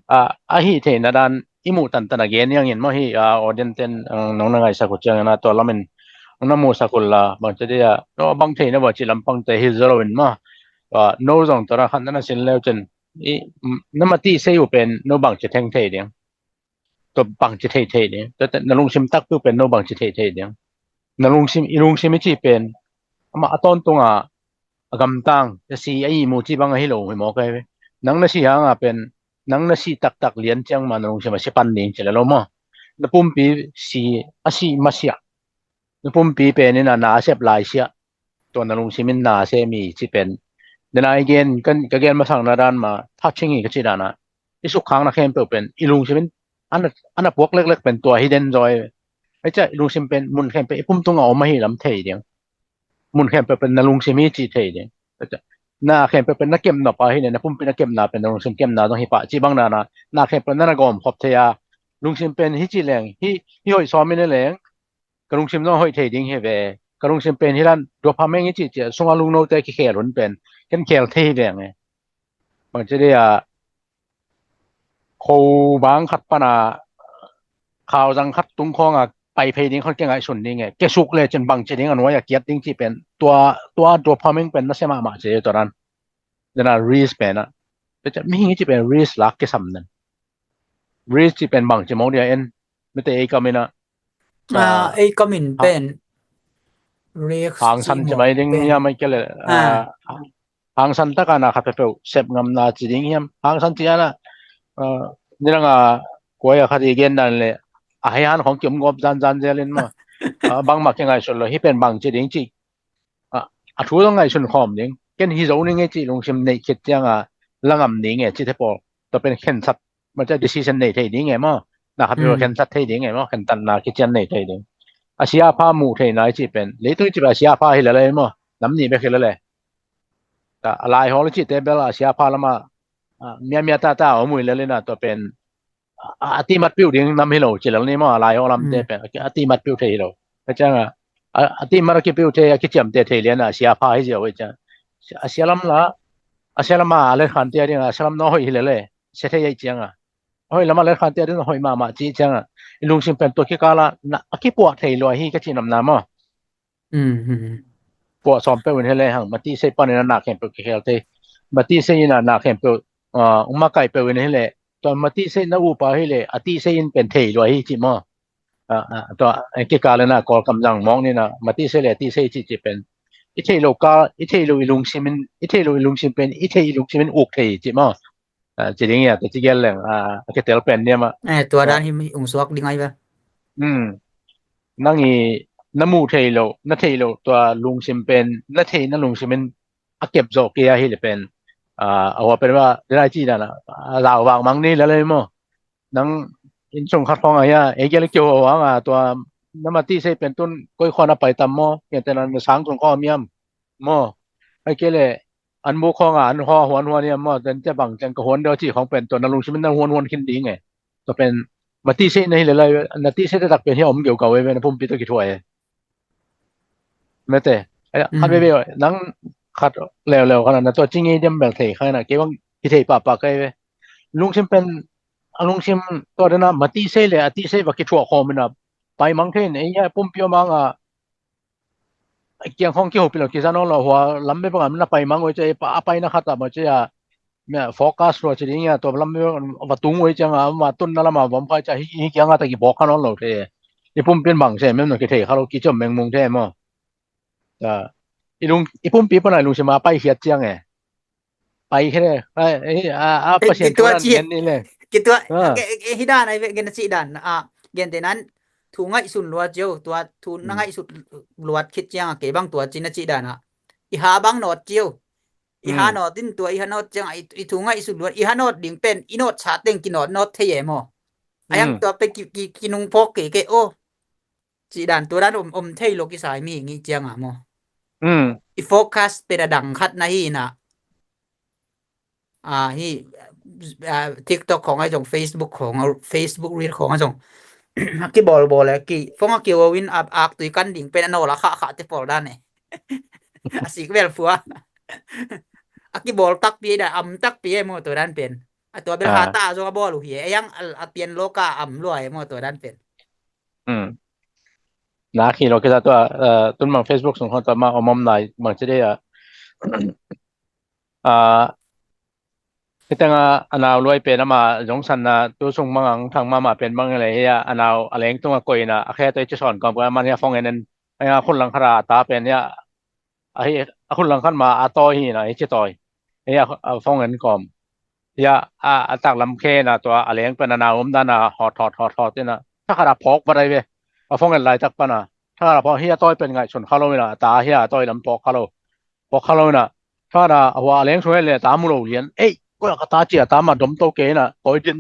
ฮีเทนดันอิมูตันตันเกนยังเห็นมั้ยฮีออเดนเทนน้องนายสักจังนะตัวละมันน้ำมูสักคนละบางจีเดียบางเทนว่าจีลำพังแต่ฮิซโรวินมาโน้ตรงตัวละขันนั้นสินแล้วจนน้ำมันที่เสียอยู่เป็นโนบางจีแทงเทเดียง ตัวบังจิเทเทเนี่ยแต่นลุงชิมตักเป็นโนบังจิเทเทเนี่ยนลุงชิมจิเป็นมาอตอนตรงกำตังจะสีไอ้มูจิบังให้โลให้หมอไกนังนะสิหางเป็นนังนะสิตักเลียนจังมานลุงชิมสิปันนี่จะแล้วมั้งนปุ่มปีสีสิมาเสียนปุ่มปีเป็นนี่นาเสพลายเสียตัวนลุงชิมินนาเสมีจิเป็นเดนายเกนกันมาทางนาดานมาทักชิงอีกจิดานะอีสุขังนะเข้มเป็นอีลุงชิมินอันพวกเล็กๆเป็นตัว hidden joy ไอ้เจ้าลุงชิมเป็นมุนเข้มเป็นปุ่มตรงเอามาให้ลำเทยเดียงมุนเข้มเป็นนลุงชิมิจิเทยเดียงน่าเข้มเป็นนักเก็มนาไปเนี่ยนะปุ่มเป็นนักเก็มนาเป็นนลุงชิมเก็มนาต้องให้ปะจีบังนานะน่าเข้มเป็นนั่นก็พบเทียลุงชิมเป็นฮิจิแรงฮิหอยซ้อมไม่ได้แรงกลุงชิมต้องหอยเทยดิ้งให้เวกลุงชิมเป็นที่ร้านโดพาเมงฮิจิเจส่งลุงโนเตกิเขลุนเป็นกันเขลเทยแรงไงมันจะได้โคบางขัดปนาข่าวจังคัดตุงคองไปเพลงเขาเก่งไอ้ส่วนนี้ไงแกสุกเลยจนบางเจดิงอันว่าอยากเกียดดิ้งที่เป็นตัวพามิงเป็นนักเสมาเจตัวนั้นเดี๋ยวนะรีสเป็นแต่จะมีที่เป็นรีสลักแกสำนันรีสที่เป็นบางเจมองเดียเอ็นไม่แต่เอก็ไม่นะไอ้ก็มินเป็นเรียกหางสันจะไม่ดิ้งเนี่ยไม่เกี่ยวเลยหางสันตะการนะครับเปล่าเสพงำนาจีดิ้งเนี่ยหางสันที่นะนี่นะกวยคดีเกณฑ์นั่นเลยอาหารของเกี่ยวกับจานเจริญมาบางมักยังไงส่วนเลยที่เป็นบางจีดิ้งจีถูกต้องไงส่วนความดิ้งเกณฑ์ที่เราเนี่ยไงจีลงชิมในคิดยังละงำดิ้งไงจีเทปอตัวเป็นเข็นสัตมันจะ decision ในที่ดิ้งไงมั้งนะครับเป็นเข็นสัตที่ดิ้งไงมั้งเข็นตันนาคิดยันในที่ดิ้งอาชีพพามูที่ไหนจีเป็นเลยตัวจีเป็นอาชีพพาให้เลยมั้งน้ำนี่ไม่เคยเลยแต่อะไรของเราจีเตเบลอาชีพพาละมาเมียตาเอามือเลยนะตัวเป็นอติมัดปิวดิ้งนำให้เราเจริญนี่มาหลายองลำเตเป็นอติมัดปิวเทเราเข้าใจมั้ยอติมัดกิปิวเทคิดจำเตเทเลียนเสียพาให้เจ้าไว้จ้ะเสียลำละเสียลำมาเลยขันเตียดิ้งเสียลำน้อยเลยเสียเทยจังเฮ้ยลำมาเลยขันเตียดิ้งหอยมาจีจังลุงชิมเป็นตัวคิกาละคิปวดเทลอยฮีก็จีนำน้ำปวดสอมเป็นให้เลยหังมาตีเซปันในนักแข่งเปเกลเตมาตีเซนนักแข่งเปมาไก่เป็นให้เลยตอนมาตีเซนอูปาให้เลยอติเซนเป็นเทลอยฮีจิมาตัวไอ้กิกาลนะกอลกำลังมองนี่นะมาตีเซเลตีเซจิเป็นอิเทโลกาอิเทโลลุงชิมินอิเทโลลุงชิมเป็นอิเทลุงชิมินอุกเทจิมาจิดิงเนี่ยแต่จิเกลแหลงเกเตลเป็นเนี่ยมาตัวด้านที่อุงสวกดิ้งไงวะนั่งอีน้ำมูเทโลนั่นเทโลตัวลุงชิมเป็นนั่นเทนั่นลุงชิมินเก็บโจเกียให้เลยเป็นเอาว่าเป็นว่าได้จีนั่นนะเราวางมังนี่แล้วเลยมั้งนังอินชงคัดของอะไรเอเกลเกี่ยวว่าตัวน้ำมันที่ใช้เป็นต้นก้อยคอนไปตามมั้งอย่างแต่นั้นสังสงข้อมีมมั้งไอ้เกลอันบุคของอันหัวเนี่ยมั้งแต่จะบังจังกับหัวเดียวที่ของเป็นตัวนั่นลุงชิมินนั่นหัวขึ้นดีไงตัวเป็นมาที่ใช้ในเลยนาที่ใช้จะตักเป็นที่อมเกี่ยวกับไว้เป็นพุ่มปีตัวกี่ถ้วยไม่แต่คัดไปนังคัดเร็วๆขนาดนั้นตัวจริงๆยังแบบเทขนาดเกี่ยวกับที่เทปะไกลไปลุงชิมเป็นลุงชิมตัวนั้นมาตีเซเลยตีเซว่ากี่ทั่วคอมันไปมังเทนไอ้ยปุ่มเปียวมังเกี่ยงห้องเกี่ยวไปแล้วกี่ซานเราหัวลำไปประมาณมันไปมังไว้จะไปนะครับแต่มันจะเนี่ยโฟกัสว่าจะนี่ตัวลำไปว่าตุ้งไว้จังมาต้นนั่นละมาผมก็จะฮิเกี่ยงตะกี้บอกกันนั่นเราเทนี่ปุ่มเป็นบางใช่ไหมมันกี่เทเขาเรากี่จมแมงมุมแท้มั้งอีปุ่มปีปนไหนลุงชิมาไปเฮียดจังไงไปแค่ประเทศตัวนี่เลยกี่ตัวฮิดานไอ้เกณฑ์สิดานเกณฑ์แต่นั้นถูง่ายสุดลัวเจียวตัวถูง่ายสุดลวดคิดจังเก็บบางตัวจินจิดานะอีหาบางโนดเจียวอีหาโนดตินตัวอีหาโนดจังอีถูง่ายสุดลวดอีหาโนดดิ่งเป็นอีโนดชาเต็งกินโนดเทเยมออายังตัวไปกินุงพกเกโอจิดานตัวนั้นอมเทโลกิสายมีงี้จังมออีโฟกัสเป็นดังคัดนะฮีนะฮีTikTok ของไอ้จง Facebook ของ Facebook Reel ของไอ้จงกี่บอลแล้วกี่ฟงกี่ว่าวินอักตุยกันดิ่งเป็นอันโนละค่ะที่ปอลด้านนี่สิกเวลฟัวกี่บอลตักปีได้ตักปีไอ้โมตัวด้านเป็นตัวเป็นฮาตาโซกบอลเหียยังเปลี่ยนโลการวยโมตัวด้านเป็นนะขี้เราก็จะตัวต้นมัง Facebook ส่งคนต่อมาเอามอมไหนมันจะได้ Kita anau loi pe nama jong san na tu sung mangang thang mama pen bang le ya anau aleng tunga koi na akhe to chi son kom ka man ya phong enen ya khun lang khara ta pen ya a hi khun lang khan ma a to hi na hi chi toy ya phong en kom ya a tak lam khe na to aleng pen na um da na hot na ta khara phok ba dai ve a phong en lai tak pa na ta khara phok hi ya toy pen ngai chun khalo na ta hi ya toy lam phok khalo na ta da wa aleng chue le ta mu lo lian eiก็กะตาเจียตามาดมโตเกน่ะปอยดิน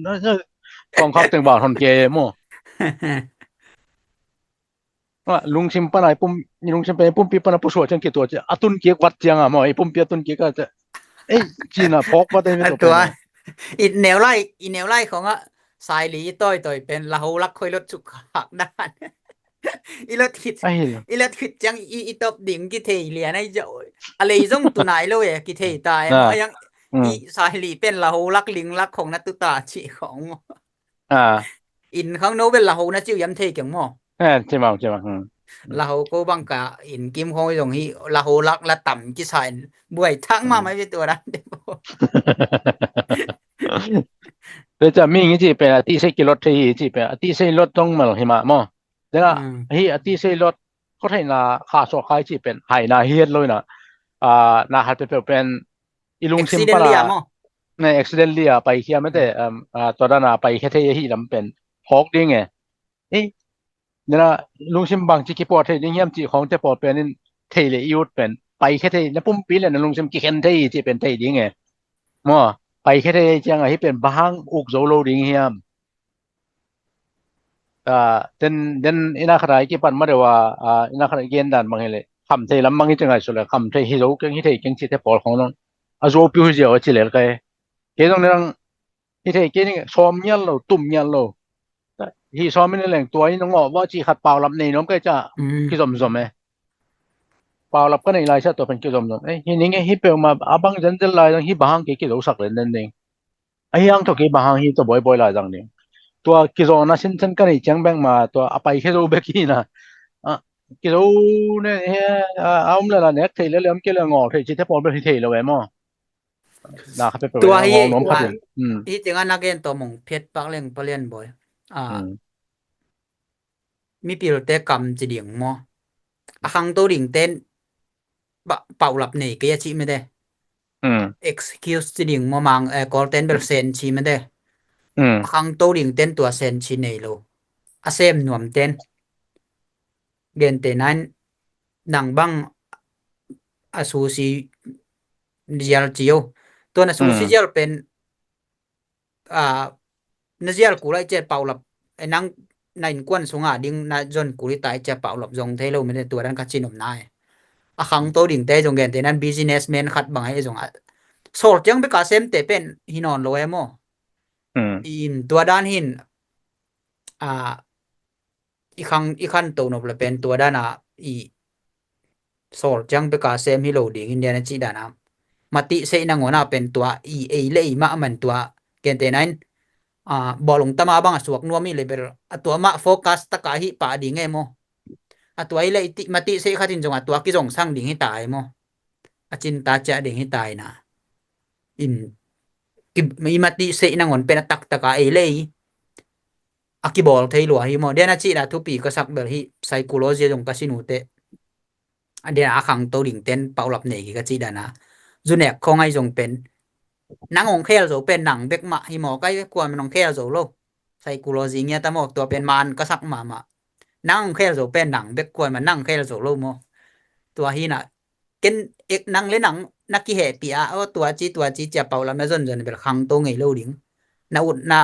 กองคับตึงบ่าทนเกมอว่าลุงชิมปะไหนปุ่มลุงชิมไปปุ่มปีปะนะปุสวจังเกตัวจะอตุนเกวัดจังอ่ะมอไอ้ปุ่มปีอตุนเกก็จะเอ้ยจีน่ะพกบ่ได้ตัวอีแนวไล่ของสายหลีต้อยเป็นละหูรักค่อยลดสุขหักด้านอีลดคิดจังอีตบดิ่งกิเทเหลียในเจ้าอะไรจงตัวไหนเลยกิเทตายยังอีสายหลีเป็นละหูรักลิงรักของนัตุตาจิของอินข้างโนเป็นละหูนะจิ้วยำเทเกี่ยงหม้อใช่มั้งละหูก็บังกะอินกิมของตรงนี้ละหูรักละต่ำกิสายบ่วยทั้งมาไม่ใช่ตัวนั้นเด้อแต่จะมีงี้สิเป็นอติเสกิรถที่สิเป็นอติเสรถต้องมาหิมะหม้อแล้วฮีอติเสรถก็ให้นาค่าโซคายสิเป็นให้นาเฮียดเลยนะนาหัดเป็นอีลุงชิมปะล่ะใน accidentally ไปเฮียไม่ได้ตอนนั้นไปแค่เทฮีลำเป็นพอกดิ้งไงเนี่ยนะลุงชิมบางจิกิปอดเทยิ่งเฮียมจิของแต่ปอดเป็นเทเลยูดเป็นไปแค่เทแล้วปุ่มปีแล้วลุงชิมกิเคนเทจิเป็นเทดิ้งไงมั่วไปแค่เทจังที่เป็นบางอุกโซโลดิ้งเฮียมเดนอินาครากิปันมาเดว่าอินาคราเกนดันบางเฮเลยคำเทลำบางจังไงสุดเลยคำเทฮิโรกังฮิเทจังจิแต่ปอดของน้องazo piu je o chi le kai ke dong nang hi the ke ni som nyal lo tum nyal lo hi som ni leng toi nong wa chi khat paw lap nei nom kai cha ki zom e paw lap ka nei lai cha to pen ki zom hi ning hi pe ma abang jan jal lai hi bahang ke ki lo sak len nen ai yang to ke bahang hi to boy lai jang ni to ki zo na sin chen ka nei chang bang ma to apai khe zo be ki na ki zo ne aum la nek thei le lem ke le ngo thei chi the pol be thei lo e moตัวอีจังอันนักเรียนตัวมงเพชรปักเล่งปะเรียนบ่อยมีปีรถแต่กำจิเดียงมอคังตัวดิ่งเต้นเป่าหลับนี่ก็ยะชิไม่ได้excuse จิเดียงมอมังกอลเต้นเบลเซนชิไม่ได้คังตัวดิ่งเต้นตัวเซนชิเนโลอะเซมหน่วมเต้นเกนเตนั้นดังบังอะซูซีเจียลจิโอตัวน่ะซูซิเจลเป็นนเจียลกูไลเจเป่าหลับไอ้นังในกวนสงาดิ่งนะจนกูริตายจะเป่าหลับจงเทโลไม่ได้ตัวนั้นก็จินมนายอะคังโตดิ่งเตจงเกนเตนั้น businessman ขัดบังให้จงโซลจังไปกะเซมเตเป็นหินอนโลเอโมอินตัวด้านหินอีคันโตนบละเป็นตัวด้านอีโซลจังไปกะเซมฮิโลดิ่งอินเดียนจิดานะมติเสนางวนาเป็นตัว EA เลยมามันตัวเกนเตนั้นบอลงตะมาบังสวกนัวมีเลยเบลตัวมาโฟกัสตะกะหิปาดิงเอโมตัวไอ้เลยมติเสคาตินจงตัวกิจงสั่งดิงให้ตายโมจินตาจะดิงให้ตายนะอินมีมติเสนางวนเป็นตักตะกะเอเลยกิบอลเทลัวหิโมเดนะจิดาทุปีก็สักเบลหิไซโคโลจีจงกะสินูเตเดนะคังโตดิงเต้นเป่าหลับเนกิกะจิดานะจุเนกของไอ้จงเป็นนางองเคลโซเป็นหนังเบกมะหิหมอใกล้กวนมันองเคลโซโลไซโคโลจีเงี้ยตะหมอกตัวเป็นมันก็สักมานางองเคลโซเป็นหนังเบกกวนมันนั่งเคลโซโลโมตัวฮีน่ะเกนเอกนางเลยหนังนักกิเฮปีอาตัวจีจะเป่าละแม่จนเป็นคังโตไงโลดิงนาอุดนา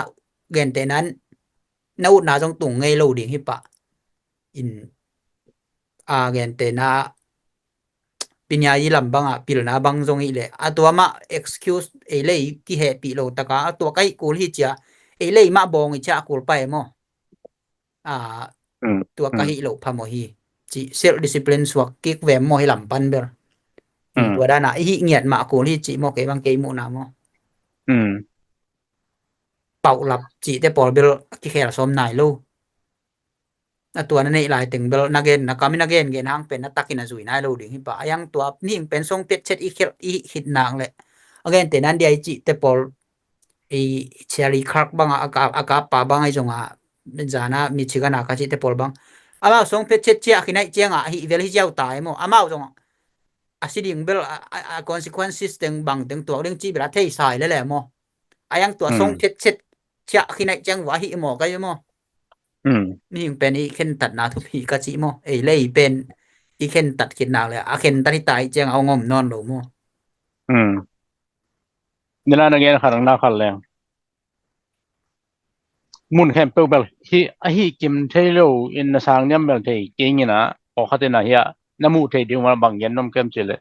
เกนเตนั้นนาอุดนาจงตุงไงโลดิงหิปะอินเกนเตนาปิญญายีลำบังปิลนาบังจงอีเลตัวมา excuse เอเลยกิเฮปิโลตะกะตัวไกกูลิจะเอเลยมาบองอิจะกูไปโมตัวกะหิโลพะโมฮีจิ self discipline สวกกิกแวมโมให้ลำปันเบลตัวดานะหิเงียดมากูลิจิโมเกบังเกมุนาโมเป่าหลับจิแต่ปอลเบลกิเฮลสมนายโลตัวนั้นหลายถึงเบลนักเกนนักการนักเกนเกนหางเป็นนักตักกินสุยนายโลดิ่งหิปะยังตัวนี่เป็นทรงเป็ดเช็ดอีหิดนางเลยเกนแต่นั้นเดียจิแต่ปอล cherry crack bang aga pa bang ai jonga jana Michigan ka chi te pol bang ama song pet chet chia khinai chenga hi vel hi jau tai mo ama jong asiding bel consequences teng bang teng to ding chi bra thei sai le mo ayang to song pet chet chia khinai cheng wa hi mo ka moนี่เป็นอีเข็นตัดนาทุพีกะจิโมเลยเป็นอีเข็นตัดกินนาเลยอะเข็นตัดที่ตายเจียงเอางอมนอนโลโมนี่ล่ะนักเรียนขังนาคันแรงมุนแคมเปิลเบลที่hi kim thailo in na sang nyam bel thei kingina o khatina hiya namu thei ding ma bang yen nom kem chile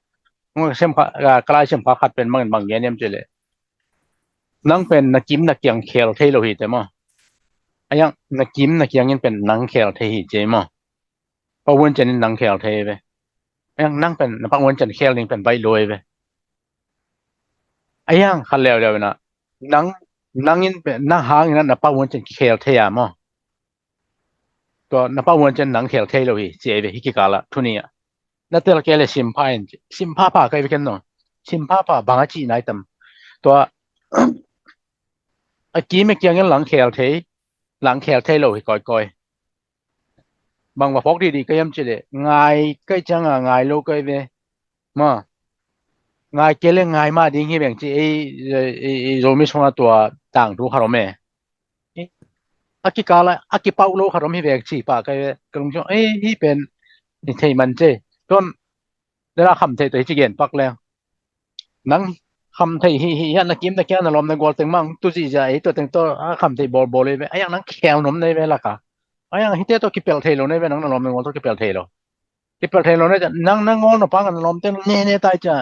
ngwa sem kha klai sem kha khat pen mang bang yen yem chile nang pen na kim na kyang khel thailo hi te mo ayang na kim na kyang yen pen nang khel thei hi je mo pa won chen nang khel thei be ayang nang pen na pa won chen khel ning pen bai loi be ayang khal lew lew na nang in pen na hang na pa won chen khel thei ya mo to na pa won chen nang khel thei lo hi je be hi ki kala thunia na tel ke le simpa pa kai be ken no simpa pa bang chi nai tam to a ki me kyang lang khel thei lo hi koi bang ba phok di ka yam chi le ngai kai chang a ngai lo kai be ma ngai ke le ngai ma ding hi beng chi e zo mi songa to tang du kha ro me aki kala aki paulo kha rom hi bek chi pa kai kung jo hi pen ni thei man che ton dera kham thei to hi chi gen pak le nang kham thei hi ya na kim na kya na lom na gol teng mang tu ji ja to teng to kham thei bol le be ayang nang khel nom nei be la ka ayang hi te to ki pel thei lo nei be nang na lom na gol to ki pel thei lo ne nang ngol no pa kan lom teng ne tai cha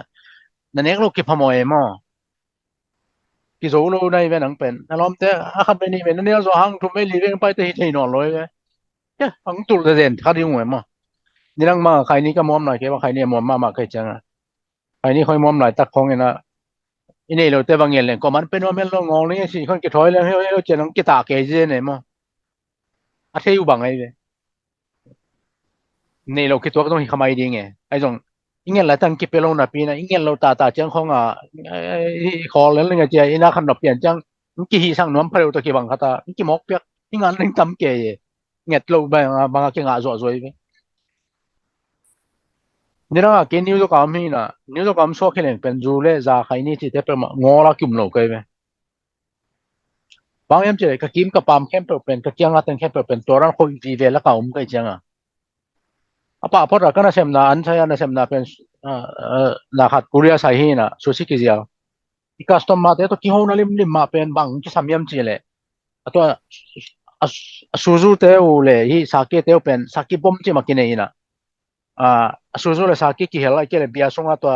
na nek lo ki phamoy mo ki zo lo nei be nang pen na lom te kham be ni be ne zo hang tu me li reng pai te hi thei no loi be ya hang tul de den kha di ngwe mo ni nang ma khai ni ka mom na ke wa khai ni mom ma kai chang a khai ni khoi mom lai tak khong ena ini lo te bangel len ko man pen mel lo ngol ni si khon ki thoi le he che nang ki ta ke je ne mo a thei u bang ai be ni lo ki to ko hi khamai ding e ai jong ingel la tang ki pe lo na pi na ingel lo ta chang khong a kho le le nga che ina khan no pian chang ki hi sang nom phalo to ki bang khata ki mok pek ingan ning tam ke ye nget lo ba ki nga zo zo be nira ke new to kam hi na new to kam so khelen pen ju le za khai ni ti te pe ma ngola kim lo kai be bang yam che ka kim ka pam kem pe pen ka kyang aten kem pe pen toran khoi vi ve la ka kai chang a apa phora kana sem na an saya na sem na pen na khat korea sai hi na so si ki ja i custom ma te to ki ho na lim ma pen bang ki samyam che le ato suzu te u le hi sake te pen saki bom che ma ki nei na suzu le saki ki hela ke le bia songa to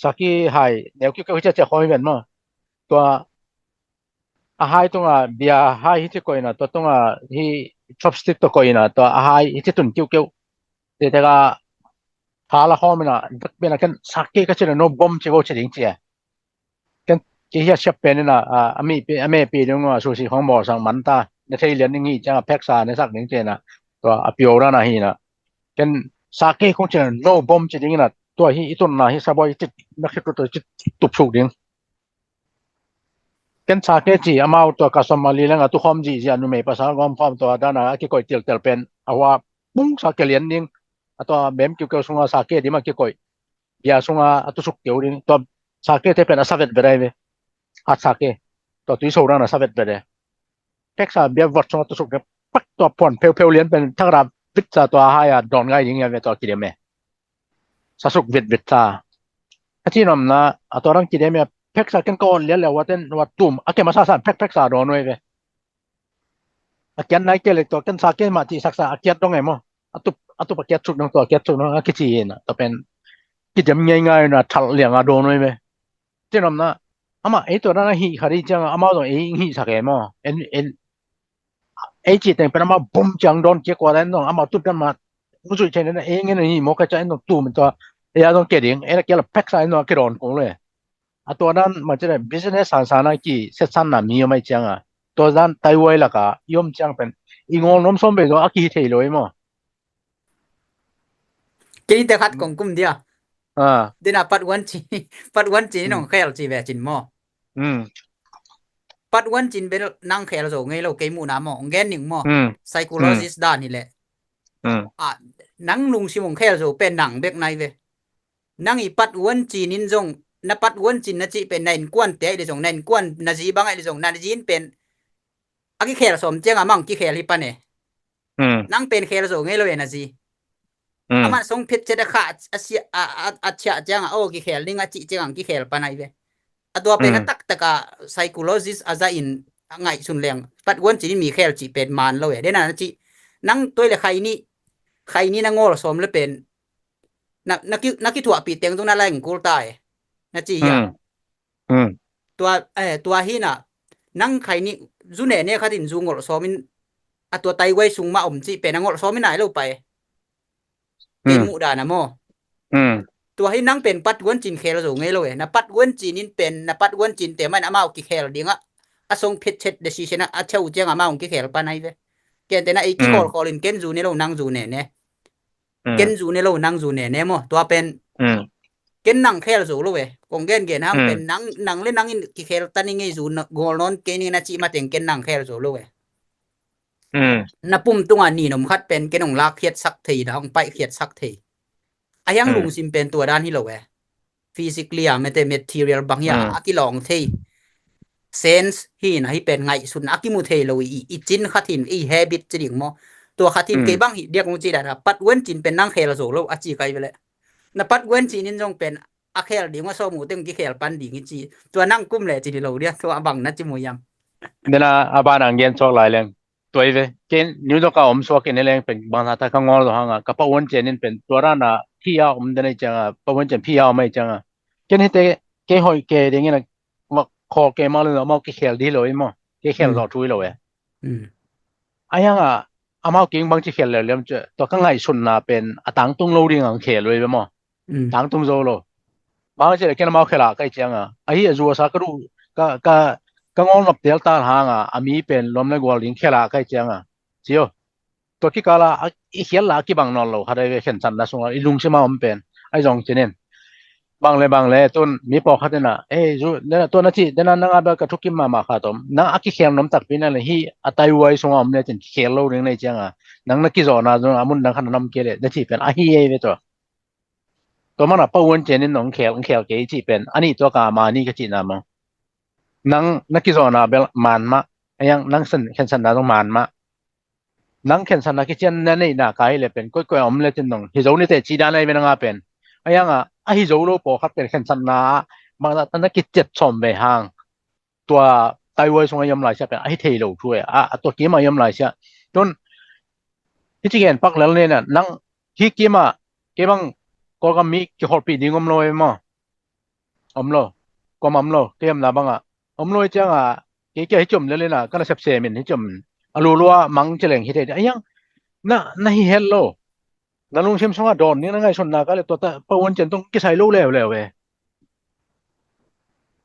saki hai neu ki ko che che khoi ben mo to hai to bia hai hi che ko na to hi chopstick to ko na to hai hi che tun kiu kiu te te ga phala homina dak bena kan sake ka che no bom che go che ding che kan ki ya shap pen na ami pe dong so si hong bo sang man ta ne thei lian ni cha phek sa ne sak ning che na to apio ra na hi na kan sake ko che no bom che ding na to hi itun na hi sa boy che na khit to che tup chuk ding kan sake chi amau to ka somali la tu khom ji ja nu me pa sa gom phom to da na ki koi tel pen awa bung sake lian ding ato bem ki ko sunga sake di ma ki koi ya sunga atu suk teu ding to sake te pen asavet berai be at sake to tu so ra na savet bere tek sa bia vot so to suk pak to pon peu lian pen thara vit sa to ha ya don ngai ding ya ve to ki de me sa suk vit sa ati nom na atorang ki de me pek sa ken kon le waten wat tum ake ma sa san pek sa do noi ve akian nai ke le to ken sa ke ma ti saksa akiat dong ai mo atu paket suk dong to akiat suk no aki chi na to pen ki dem ngai na thal liang a do noi ve ti nom na ama e to na hi khari chang ama do e hi sa ke mo en e chi teng pen ma bum chang don ke kwa den no ama tu kan ma mu su chen na e ngen ni mo ka cha no tu men to ya dong ke ding e ke la pek sa no ke don ko leตัวนั้นมันจะได้ business สานๆกี่เซตซันน่ะมีไม่จังตัวนั้นไต้หวันล่ะก็ย่อมจังเป็นอีงอน้ำส้มไปตัวอากีเทเลยมั้ง ki te khat kong kum dia อ่า dina pat wan chi no khel chi ve chin mo ปัดวันจินเป็นนั่งแคลโซไงเราเกมูนะหมอแกนหนึ่งหมอ psychologist ด้านนี่แหละนังลุงชิมงแคลโซเป็นหนังเบกในเวนังอีปัดวันจีนินจงนะปัดวันจินนะจิเป็นในกวนเตะดิจงในกวนนะจีบังไอดิจงนะจีนเป็นอากิแคลโซมเจ้งอะมั่งกิแคลฮิปะเนี่ยนังเป็นแคลโซไงเราเองนะจีอามันส่งพิษจะได้ขาดอาเซียอาเชียจังโอ้กิแคลลิงอาจิจังกิแคลปะไหนเวตัวเป็นตักตะกะ psychologist อาจจะอินไงสุนแรงปัดวันจีนมีแคลจิเป็นมันเราเองเดนั้นจินังตัวเลยใครนี่นังโง่สมเลยเป็นนักถั่วปีเตียงตรงนั้นแรงกูตายนะจีอ่ะตัวหิน่ะนังใครนี่จุเน่เนี่ยเขาถึงจูงโง่สมินตัวไตไว้สูงมาอมจีเป็นนังโง่สมินไหนเราไปเกมุดานะโมตัวให้นังเป็นปัดวันจินเคลสูงไงเลยนะปัดวันจินนี่เป็นนะปัดวันจินแต่มันอามากิเคลดิ้งอ่ะส่งเพชรเช็ดเดชิชนะเช่าเจ้าอามากิเคลปานไหนเว้ยเกณฑ์แต่นะไอ้กิคอลินเกนจูเนี่ยเรานั่งจูเนี่ยเกนจูเนี่ยเรานั่งจูเนี่ยโมตัวเป็นเกนนั่งเคลสูเลยกงเกนนะเป็นนั่งเล่นนั่งกิเคลตันนี่ไงจูโกลนอนเกนี่นะจิมาเต็งเกนนั่งเคลสูเลยนะปุ่มตรงอันนี้นมคัดเป็นเกนองลากเขียดสักทีนะองไปเขียดสักทีอายังลุงซิมเป็นตัวด้านที่เราphysically ไม่แต่ material บางอย่างอากิลองที่ sense ที่นะที่เป็นไงสุดอากิมุเทโลอีจินขัดหินhabit จริงมั้งตัวขัดหินเกี่ยบางเดียกมุจิได้นะปัดเว้นจินเป็นนั่งเคลโซโลอาจีไกไปเลยนะปัดเว้นจินนี่จงเป็นอาเคลดีว่าโซมูเต็งที่เคลปันดีงี้จีตัวนั่งกุ้มเลยจีโลเดียตัวบังนัดจิมวยามเดนะอาบานังเกนชอกหลายแรงตัวเวเกนนิวดอกาอมสวกินแรงเป็นบางท่าข้างงอลหังกับปะวันเจนินเป็นตัวรานะพี่ยาอมเดนจังปะวันเจนพี่ยาไม่จังเกนเตเกหอยเกเดงี้นะว่าคอเกมาเลยมาเกเคลดีเลยมั้งเกเคลรอทุยเลยอายังอามาเก่งบางที่เคลเลยเรื่องจะตัวข้างไงสุนนะเป็นตังตุงโลดิ้งอังเคลเลยมั้งตังตุงโซโลบางทีเกนมาเคลาใกล้จังไอ้ยัวสักรูก็งอนับเดลต้าหางอามีเป็นลมในกวลิงเคลาใกล้จังเจียวตัวที่กาลาอีเขียนลากี่บางนอนเราหาได้เห็นสันนะสงอีลุงใช่ไหมอมเป็นไอ้จงเจนินบางเลยต้นมีปอกขัดนะจูเนี่ยตัวนั้นที่เดนันนังอาเบกทุกิมมาขาดมนังอากิเขียนน้ำตักปีนั่นเลยฮีอัตายไว้สงอมเนี่ยจนเขียนเราเรื่องในจังนังนักกิจนะจนอามุนนังขันน้ำเกลือเดี๋ยวที่เป็นอาฮีเอเวตัวมันปะวันเจนินน้องเขียนเกยที่เป็นอันนี้ตัวกามานี่ก็จีนามังนังนักกิจนะเบลมันมายังนังสันเข็นสันนะต้องมันมานังเข็นสันนักกิจนั่นนี่น่ะกายเลยเป็นก้อยอมเลยจนน้องฮิโซนี่แต่จีดานเลยเป็นนังอาเป็นยังฮิโซโลปอคัดเป็นเข็นสันนะบางนักกิจเจ็ดสมไปห่างตัวไตไว้สงยำลายเสียเป็นเทโลช่วยตัวกี้มายำลายเสียจนที่จริงเห็นปักแล้วเนี่ยนังที่กี้มาเก็บังก็กำมีกี่ขอปีดิ้งอมลอยมั้งอมโลก็อมโลเตรียมนะบังอมลอยจังเกี่ยให้จมเลยนะก็น่าเสียมินให้จมรัวมังเจริญฮิตได้ยังน่าเฮลโลนั่นลุงชิมสงโดนนี่นั่งไงชนนาก็เลยตัวปะวันเจนต้องกิใส่ลูกแล้วเว้ย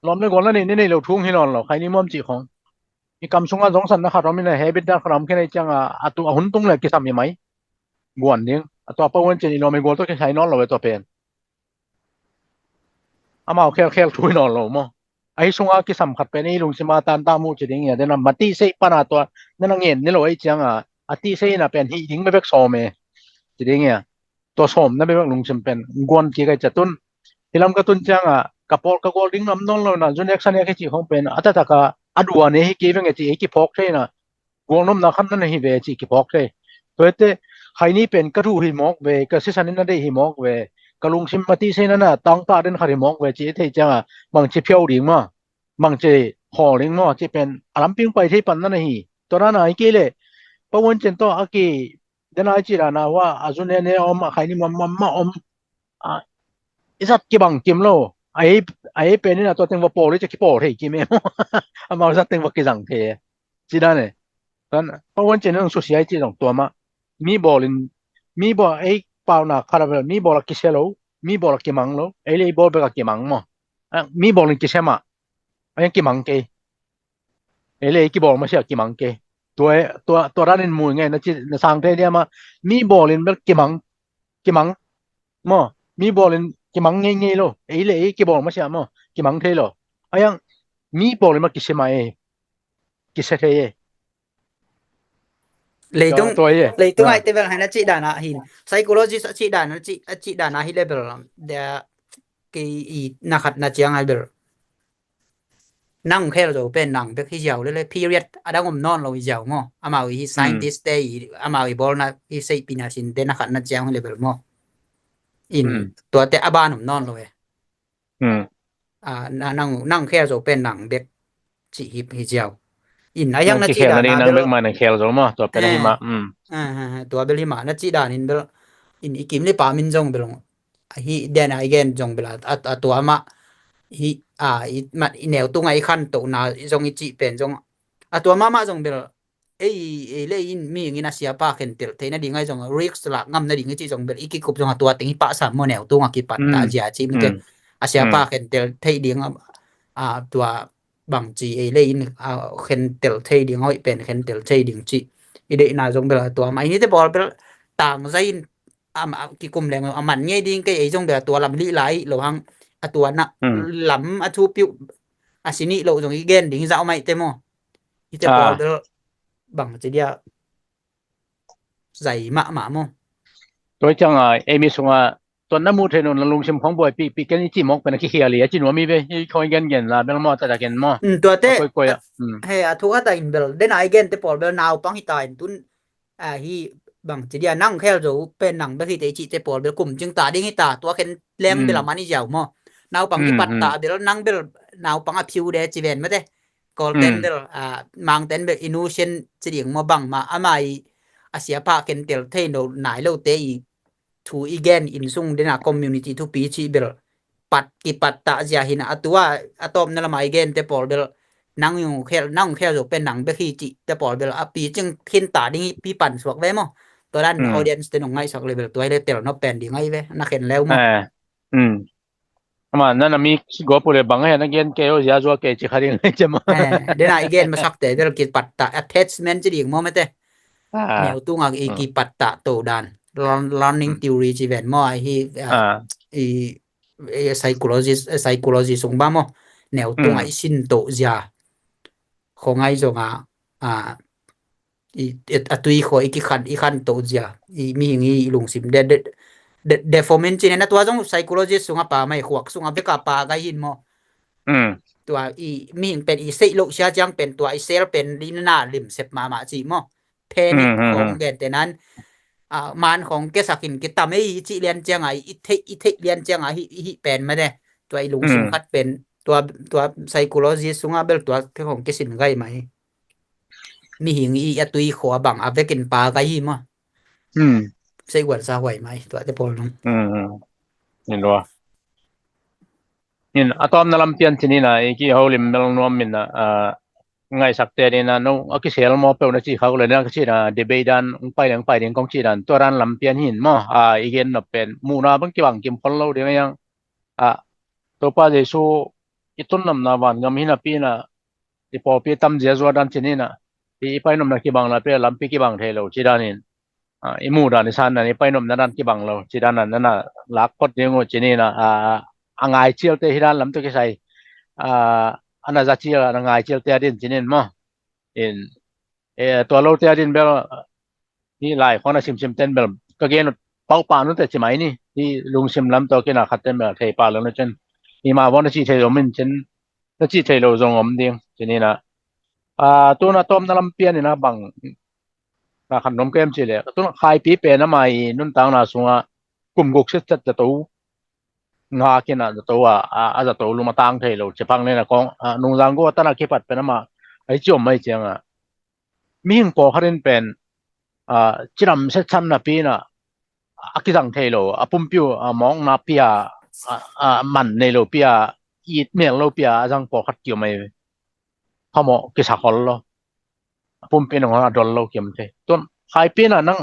ล้อมในก่อนแล้วนี่เราทุ่งให้นอนเราใครนี่มั่มจีของมีกำสงสองสันนะครับเราไม่ได้เฮบิดด้านขนมแค่ไหนจังตัวหุ่นตุ้งเลยกิสามีไหมกวนนี่ตัวปะวันเจนเราไม่กวนตัวกิใส่นอนเราเว้ยตัวเป็นมาแค่ทุ่งนอนเรามั้งไอ้สงกิสามขัดไปนี่ลุงชิมาตานตามูจะดิ้งอย่างเดนมาตีเซปนาตัวนั่นเงี้ยนี่เราไอ้จังตีเซน่ะเป็นที่ดิ้งไม่เป็นโซเมจะดิ้งเนี่ยตัวสมนั่นเป็นลุงชิมเป็นกวนกี่กันจะตุนที่ลำกระตุนจังกับพอลกับกอลดิ้งน้ำนองเรานะจนเอกสันเอกจีของเป็นอัตตะกะอดัวเนี่ยที่เกี่ยวกับจีกี่พอกใช่นะกวนน้ำนักขันนั่นที่เวจีกี่พอกใช่ตัวเต้ใครนี่เป็นกระทู้หิมอกเวกระสิสันนั่นได้หิมอกเวกระลุงชิมมาตีเซนั่นน่ะตั้งตาเดินขาหิมอกเวจีเท่จังบางจีเพียวดิ้งมาบางจีห่อดิ้งมาจีเป็นอลัมพิงไปที่ปันนั่นที่ตัวนั้นไอ้เกี่ยเลยปะวันเจนตัวอากีเดนไอจีรานะว่าอาจุนเนี่ยอมใครนี่มาอมอิสัตกี่บังกิมโลไอ้เป็นนี่นะตัวเต็งว่าโปรเลยจะกี่โปรเท่กี่เมมมาสัตเต็งว่ากี่สังเทจีด้านเนี่ยตอนเพราะวันเจนต้องสุสีไอจีสองตัวมามีบอลไอ้เปล่านะคาราเบลมีบอลกี่เชลโลมีบอลกี่มังโลไอ้เลยบอลไปกับกี่มังมั้งมีบอลกี่เชมาไอ้กี่มังเกไอ้เลยกี่บอลไม่ใช่กี่มังเกตัวด้านนี้มูไงนะจีสังเทเดียมามีบอลเป็นกี่มังมั้งมีบอลกี่มังเงี้ยโลไอ้เลยกี่บอลไม่ใช่มั้งกี่มังเทโลไอ้ยังมีบอลมากี่เชมา กิเสเทleitung ตัวเย่ leitung ai te bel hana chi dana hin psychologist chi dana hi level de ki i na khat na chiang ai bel nang khel do pen nang be khi jaw le period adangom non lo jaw mo amawi hi scientist day amawi bol na hi sei pina sin de na khat na chiang level mo in ตัวแต่อบ้านผมนอนเลยนั่งแค่โซเป็นหนังเด็กสิฮิบฮิเจียวอินยังนะจีดานะนั่งเบกมาในแคลโซมตัวเป็นหิมะตัวเบลหิมะนะจีดานินเบลอินอีกิมเลยปามินจงเบลงฮิเดนไอเกนจงเบลตัวมาฮิมาแนวตุงไอคันตัวนาจงอิจิเป็นจงตัวมาจงเบลเลยอินมีอย่างนี้นะเสียป้าเข็นเตลเทน่ะดีไงจงริกส์ละงำน่ะดีไงจีจงเบลอีกิกุบจงตัวติงปะสามโมแนวตุงกิปัตตาเจียจิมเกอาpaเข็นเตลเทดีงตัวบังจีเลยอินเข็นเตลเทดีงเอาเป็นเข็นเตลเทดีงจีอีเดน่าจงเบลตัวมานี่จะบอกเบลต่างใจกิกุมแรงมันไงดีไงไอ้จงเบลตัวลำลีไหลโลหังตัวน่ะลำทูปิวสินี่โลจงอีเกนดิงจะเอาไม่เต็มอ่ะอีจะบอกเบลบังจีเดียใจมะโมตัวจังเอมิสงาตัวน้ำมูเทนนลุงชิมของบ่อยปีกันนี่จิมอกเป็นขี้เหี้ยเลยจินว่ามีเว้ยคอยกันลาเบลมอแต่ละกันมอตัวเต้เฮ้ทุกข์ตายเบลเดนไอเกนเตปอลเบลนาวปังฮิตายตุนฮีบังจีเดียนั่งแค่โจเป็นหนังเบลที่เตจิเตปอลเบลกลุ่มจึงตาดิ้งฮิตาตัวเข็นแรงเบลมานี่ยาวมอนาวปังฮิปัตตาเบลนั่งเบลนาวปังอพิวเดจิเวนไม่ได้กอลเต็นเบลมังเต็นเบลอินูเชนจีเดียงมาบังมาอามาเสียผ้าเข็นเตลเทนโนไหนโลเตอีทูอีแกนอินซุงเดน่าคอมมูนิตี้ทุปีชีเบลปัดกิปัตตาเจียหินะตัวอะตอมนั่นละมาอีแกนเตปอลเบลนั่งอยู่แค่โจเป็นหนังเบคีจิเตปอลเบลปีจึงเข็นตาดิ้งปีปั่นสวกไว้มั้งตัวนั้นออเดียนส์เตนงไงสักเลเวลตัวให้เตลนอเป็นดีไงเว้นักเข็นแล้วมั้งมานั่นมีกอปุเรบังให้นักเรียนเกลยาจัวเกจิคาริงจะมาเดน่าอีแกนมาสักแต่เบลกิปัตตา attachment จะดีมั้งไม่เตแนวตุ้งอีกิปัตตาโตดานlearning theory จีเวนมอpsychology สงบ้ามอแนวตรงไอสินโตจาของไอจงตุยขออีกคันโตจามีอย่างนี้ลุงสิมdeformation จีนะตัวจง psychology สงปาไม่ขวกสงเบกปาไกหินมอตัวมีอย่างเป็นเซโลเชียจังเป็นตัวเซลเป็นลินนาลิมเซปมาจีมอเพนิคของแกนแต่นั้นมันของแกสักินแกตำให้จิเรียนจังไงอีเทเรียนจังไงฮิเป็นมาได้ตัวไอ้ลุงสุขัดเป็นตัว psychologist สุงาเบลตัวของแกสินไงไหมมีหิงอีตุยขอบังอาเวกินปลาไกหิมะใส่หวนซาไหวไหมตัวจะพอลงเห็นว่านี่อะตอมนั่นลำเปียนที่นี่นะไอ้กี่เขาลิมเมลนวมมินนะไงสักแต่นี่นะน้องอักเสบมอเปล่านะจีเขาเลยนะก็ชีนะเดบิดันไปเรื่องของชีนันตัวรันลำเปียนหินมออีกเงินนับเป็นมูนาบังกี่บังกิมคนเราเดี๋ยวยังตัวป้าเจสูอีตุนนำนาวันกำหินปีนะที่พอปีตั้มเจ้าจวดันที่นี่นะที่ไปนำนักกี่บังละเปลำปีกี่บังเทเราชีดานินอีมูดานิสันนะไปนำนันกี่บังเราชีดานั่นนะลักพอดยังงูที่นี่นะอ่างไอเชียวเตฮิรันลำตัวกี่ใส่อันนั้นจะเชื่อง่ายเชื่อเตียดินจีนินมั้งตัวเราเตียดินเบลนี่หลายคนนะชิมเต้นเบลก็เกณฑ์เป้าปานุแต่ชิมไหมนี่ที่ลุงชิมลำตัวกินขัดเต้นเบลเทปาแล้วนะจันนี่มาวันที่เทโรมินจันนั่นที่เทโรจงอมดิ้งจีนี่นะตัวน่ะต้มน้ำลำเปียนี่นะบังนะขนมเกมจีเลยตัวขายปีเป็นน้ำมันนุ่นต่างน่ะส่งกลุ่มกุกเสร็จจะตัวงากินอ่ะตัวอาจจะตัวลุมาตั้งเทโลจะพังเนี่ยนะกองนุ่งจังก็ตั้งคิดปัดเป็นมาไอ้จอมไม่เจียงมีหิงปอเขาเรียนเป็นจิรำเซชันนะปีน่ะอักจังเทโลปุ่มพิวมองนาปีมันเนโลปีอีดเมียงโลปีจังปอขัดเกี่ยวไม่เขาหมอกิจหัวโลปุ่มเป็นของเราดอลโลเกี่ยมเทต้นใครปีน่ะนั่ง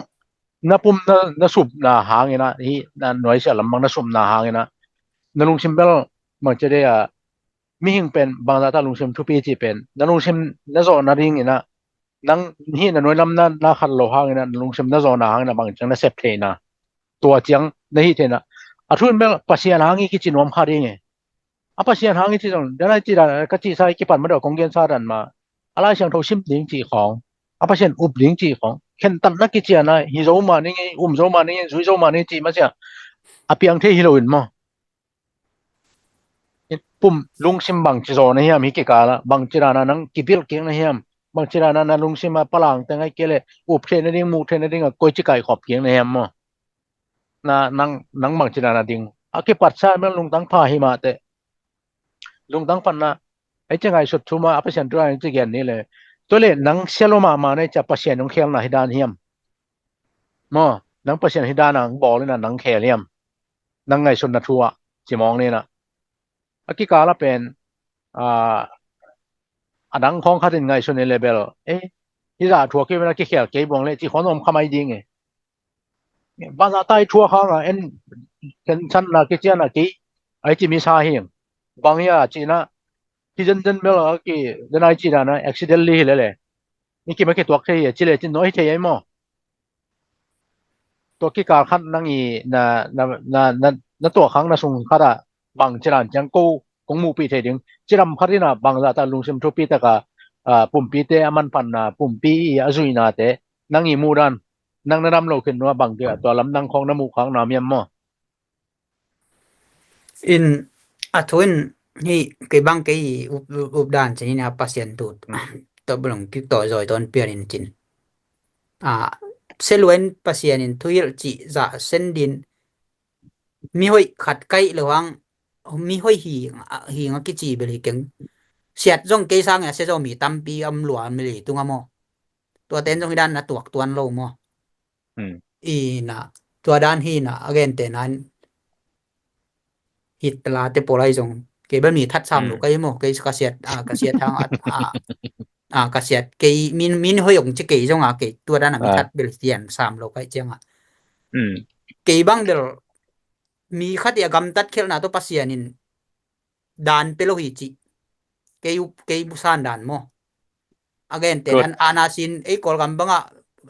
น่ะปุ่มน่ะสุบน่ะหางนะที่น่ะหน่วยเสียลำบางน่ะสุบน่ะหางนะนลุงชิมเบลมันจะได้มีหิงเป็นบางตาลุงชิมทุกปีที่เป็นนลุงชิมน่าจะนาริงนะนั่งนี่น่ะหน่วยลำน่ะขัดโลหะนะลุงชิมน่าจะน่ะหางนะบางจังน่ะเสพเทนะตัวเจียงในที่เทนะทุนเบลปัสยานหางอีกจีนวมขาริงปัสยานหางอีกจีนเดี๋ยวนั้นจีนก็จีใส่กี่ปันมาดอกกงเกียนซาดันมา ala siang tho sim ding chi khong apa chen up ding chi khong khen tan na ki chia na hi zo ma ni zo ma ni zui zo ma ni chi ma sia apiang the heroin mo pum lung sim bang chi zo na hiam hi ke kala bang chirana nang kipil keng na hiam bang chirana na lung sim ma palang tangai kele up the na ding mu the na ding koi chi kai khop keng na hiam mo na nang bang chirana ding ake patsa men lung tang pha hi ma te lung tang pan na ai changai sut thuma apa chen tra chi gen ni le to le nang seloma ma ne cha pasien nong khel na hidan hiam mo nang pasien hidan nang bo le na nang khel hiam nang ngai sun na thuwa chi mong ni na aki kala pen adang khong khatin ngai sun level hi ra thua ke na ki khel ke bong le chi khonom khamai ding ba za tai thua kha nga en ken chan na ke chia na ki ai chi mi sa hi bang ya chi na ki jen mel ki denai chi na accidentally hi le ni ki ma ke tuak the chi le chi noi the ai mo to ki ka khan nang i na to khang na sung kha da bang chiran chang ko kong mu pi the ding chiram kharina bang za ta lung sim thu pi ta ka pum pi te aman pan na pum pi azui na te nang i mu ran nang na ram lo khin no bang te to lam nang khong na mu khang na miam mo in athuin hi ke bang ke up dan chini na pasien tut to blong ki to joi ton pian in chin seluen pasien in thuil chi za sendin mi hoi khat kai lewang mi hoi hi nga ki chi beli keng siat jong ke sang ya se zo mi tampi am luan mi li tunga mo to ten jong dan na tuak tuan lo mo i na to dan hi na again te nan hit la te polai jong ke ba mi that sam lo kai mo ke ka siat thang ka siat ke min hoi ong chi ke jong ke to dan mi that bel tian sam lo kai chang ke bang del mi khat ya gam tat khel na to pasianin dan pelo hi chi ke busan dan mo again ten an anasin kol gam banga